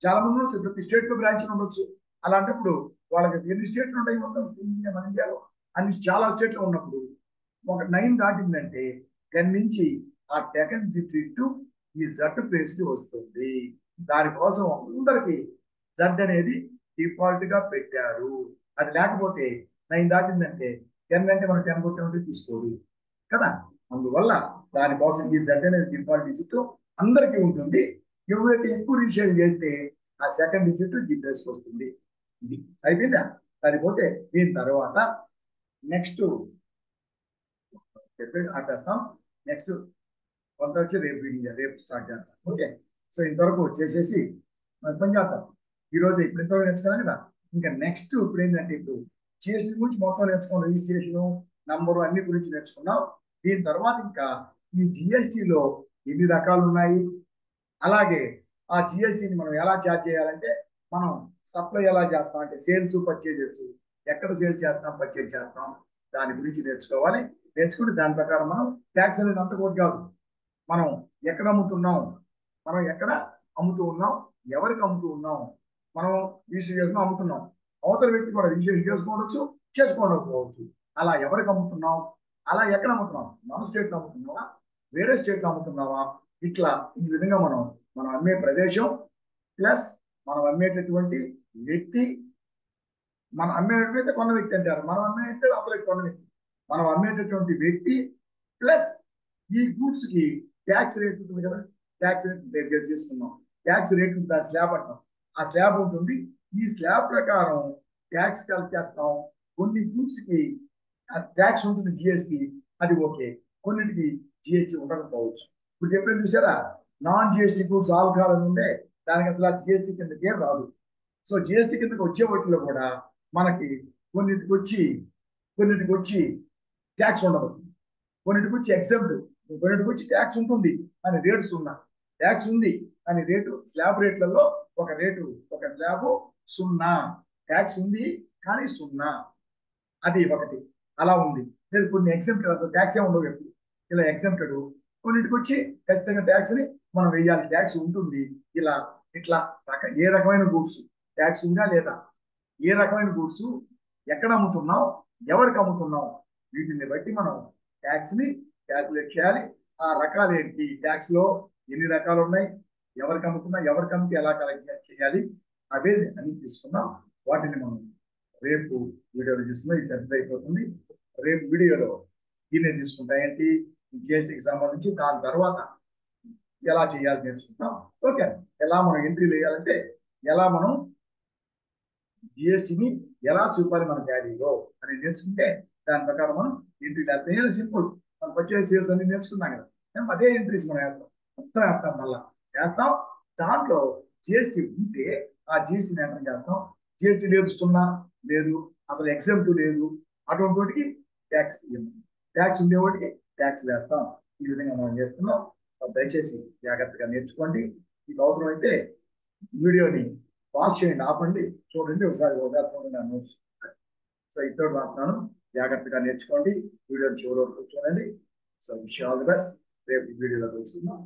చాలా మంది ఉండొచ్చు, ప్రతి స్టేట్ లో బ్రాంచ్ ఉండొచ్చు. అలాంటప్పుడు వాళ్ళకి ఎన్ని స్టేట్లు ఉంటాయి మొత్తం మన ఇండియాలో, అన్ని చాలా స్టేట్లు ఉన్నప్పుడు ఒక 9 దాటిందంటే 10 నుంచి ఆ టెకన్ డిజిట్ ఈ జడ్ ప్లేస్ కి వస్తుంది. దానికోసం అందరికి జడ్ అనేది డిఫాల్ట్ గా పెట్టారు. అది లేకపోతే 9 దాటిందంటే 10 అంటే మనం 10 కొట్టే తీసుకోదు కదా. అందువల్ల దానికోసం ఈ జడ్ అనేది డిఫాల్ట్ డిజిట్ అందరికీ ఉంటుంది. ఎవరైతే ఎక్కువ రిజిస్ట్రేషన్ చేస్తే ఆ సెకండ్ డిజిట్ ఈ ప్లేస్కి వస్తుంది. ఇది అయిపోయిందా. సరిపోతే దీని తర్వాత నెక్స్ట్ చెప్పేసి ఆపేస్తాం. నెక్స్ట్ కొంత వచ్చి రేపు స్టార్ట్ చేస్తాం. ఓకే, సో ఇంతవరకు చేసేసి పని చేస్తాం. ఈ రోజు ఇప్పుడు ఇంతవరకు నేర్చుకున్నాం కదా. ఇంకా నెక్స్ట్ ఇప్పుడు ఏంటంటే ఇప్పుడు జిఎస్టీ గురించి మొత్తం నేర్చుకున్నాం, రిజిస్ట్రేషన్ నంబరు అన్ని గురించి నేర్చుకున్నాం. దీని తర్వాత ఇంకా ఈ జిఎస్టీలో ఎన్ని రకాలు ఉన్నాయి, అలాగే ఆ జిఎస్టీని మనం ఎలా ఛార్జ్ చేయాలంటే మనం సప్లై ఎలా చేస్తాం అంటే సేల్స్ పర్చేజెస్ ఎక్కడ సేల్ చేస్తాం పర్చేజ్ చేస్తాం దాని గురించి నేర్చుకోవాలి. నేర్చుకుంటే దాని ప్రకారం మనం ట్యాక్స్ అనేది అంత కూడా కాదు, మనం ఎక్కడ అమ్ముతున్నాం, మనం ఎక్కడ అమ్ముతూ ఉన్నాం, ఎవరికి అమ్ముతూ ఉన్నాం, మనం రిజిస్టర్ చేసుకుని అమ్ముతున్నాం, అవతల వ్యక్తి కూడా రిజిస్ట్రేషన్ చేసుకోవచ్చు చేసుకోకపోవచ్చు. అలా ఎవరికి అమ్ముతున్నాం, అలా ఎక్కడ అమ్ముతున్నాం, మన స్టేట్లో అమ్ముతున్నావా వేరే స్టేట్లో అమ్ముతున్నావా, ఇట్లా ఈ విధంగా మనం అమ్మే ప్రదేశం ప్లస్ మనం అమ్మేటటువంటి వ్యక్తి, మనం అమ్మేటైతే కొన్న వ్యక్తి అంటారు, మనం అమ్మేటైతే అసలు కొన్న వ్యక్తి, మనం అమ్మేటటువంటి వ్యక్తి ప్లస్ ఈ గూడ్స్ కి ట్యాక్స్ రేట్ ఉంటుంది కదా, ట్యాక్స్ రేట్ చేసుకున్నాం, ట్యాక్స్ రేట్ ఉంటుంది, స్లాబ్ అంటాం, ఆ స్లాబ్ ఉంటుంది. ఈ స్లాబ్ ప్రకారం ట్యాక్స్ కలెక్ట్ చేస్తాం. కొన్ని గూడ్స్ కి ట్యాక్స్ ఉంటుంది జిఎస్టీ, అది ఓకే, కొన్నిటికి జిఎస్టీ ఉండకపోవచ్చు. ఇప్పుడు చెప్పేది చూసారా, నాన్ జిఎస్టీ గూడ్స్ ఆల్కహాల్ ఉండే దానికి అసలు ఆ జిఎస్టీ కిందకే రాదు. సో జిఎస్టీ కిందకి వచ్చే వాటిలో కూడా మనకి కొన్నిటికి వచ్చి ట్యాక్స్ ఉండదు, కొన్నిటికి వచ్చి ఎగ్జామ్ట్, కొన్నిటికి వచ్చి ట్యాక్స్ ఉంటుంది అని రేట్స్ ఉన్నా, ట్యాక్స్ ఉంది అని రేటు స్లాబ్ రేట్లలో ఒక స్లాబ్ 0, ట్యాక్స్ ఉంది కానీ 0, అది ఒకటి అలా ఉంది. లేదు కొన్ని ఎగ్జామ్టెడ్, అసలు ట్యాక్స్ ఏ ఉండవు ఎప్పుడు, ఇలా ఎగ్జామ్టెడ్. కొన్నిటికి వచ్చి ఖచ్చితంగా ట్యాక్స్ ని మనం వేయాలి, ట్యాక్స్ ఉంటుంది. ఇలా ఇట్లా ఏ రకమైన గూడ్స్ ట్యాక్స్ ఉందా లేదా, ఏ రకమైన గూడ్స్ ఎక్కడ అమ్ముతున్నాం, ఎవరికి అమ్ముతున్నాం, వీటిని బట్టి మనం ట్యాక్స్ ని క్యాల్కులేట్ చేయాలి. ఆ రకాలు ఏంటి, ట్యాక్స్ లో ఎన్ని రకాలు ఉన్నాయి, ఎవరికి అమ్ముతున్నా, ఎవరికి అమ్మితే ఎలా కలెక్ట్ చేయాలి, అవే అన్ని తీసుకున్నాం. వాటిని మనం రేపు వీడియోలో చూస్తున్నాం. ఇది పెద్ద అయిపోతుంది. రేపు వీడియోలో దీన్నే తీసుకుంటా ఏంటి జిఎస్టీకి సంబంధించి, దాని తర్వాత ఎలా చేయాలి నేర్చుకుంటాం. ఓకే, ఎలా మనం ఎంట్రీలు వేయాలంటే, ఎలా మనం జిఎస్టీని ఎలా చూపాలి మన టాలీలో అని నేర్చుకుంటే, దాని ప్రకారం మనం ఎంట్రీలు వేస్తాం. సింపుల్, మనం పర్చేస్ సేల్స్ అన్ని నేర్చుకున్నాం కదా, అదే ఎంట్రీస్ మనం వేస్తాం, మొత్తం వేస్తాం, మళ్ళా వేస్తాం. దాంట్లో జిఎస్టీ ఉంటే ఆ జిఎస్టీని ఎంటర్ చేస్తాం. జిఎస్టీ లేదు, 0 లేదు, అసలు ఎగ్జామ్ట్ లేదు, అటువంటి వాటికి ట్యాక్స్, ట్యాక్స్ ఉండేవాటికి ట్యాక్స్ వేస్తాం. ఈ విధంగా మనం చేస్తున్నాం. దయచేసి జాగ్రత్తగా నేర్చుకోండి. మీకు అవసరమైతే వీడియోని పాస్ చేయండి, ఆపండి, చూడండి, ఒకసారి చూడండి ఆ నోట్స్. సో ఇద్దరు మాత్రం జాగ్రత్తగా నేర్చుకోండి, వీడియోని చివరి వరకు చూడండి. So wish all the best. రేపు వీడియోలో తెలుసుకుందాం.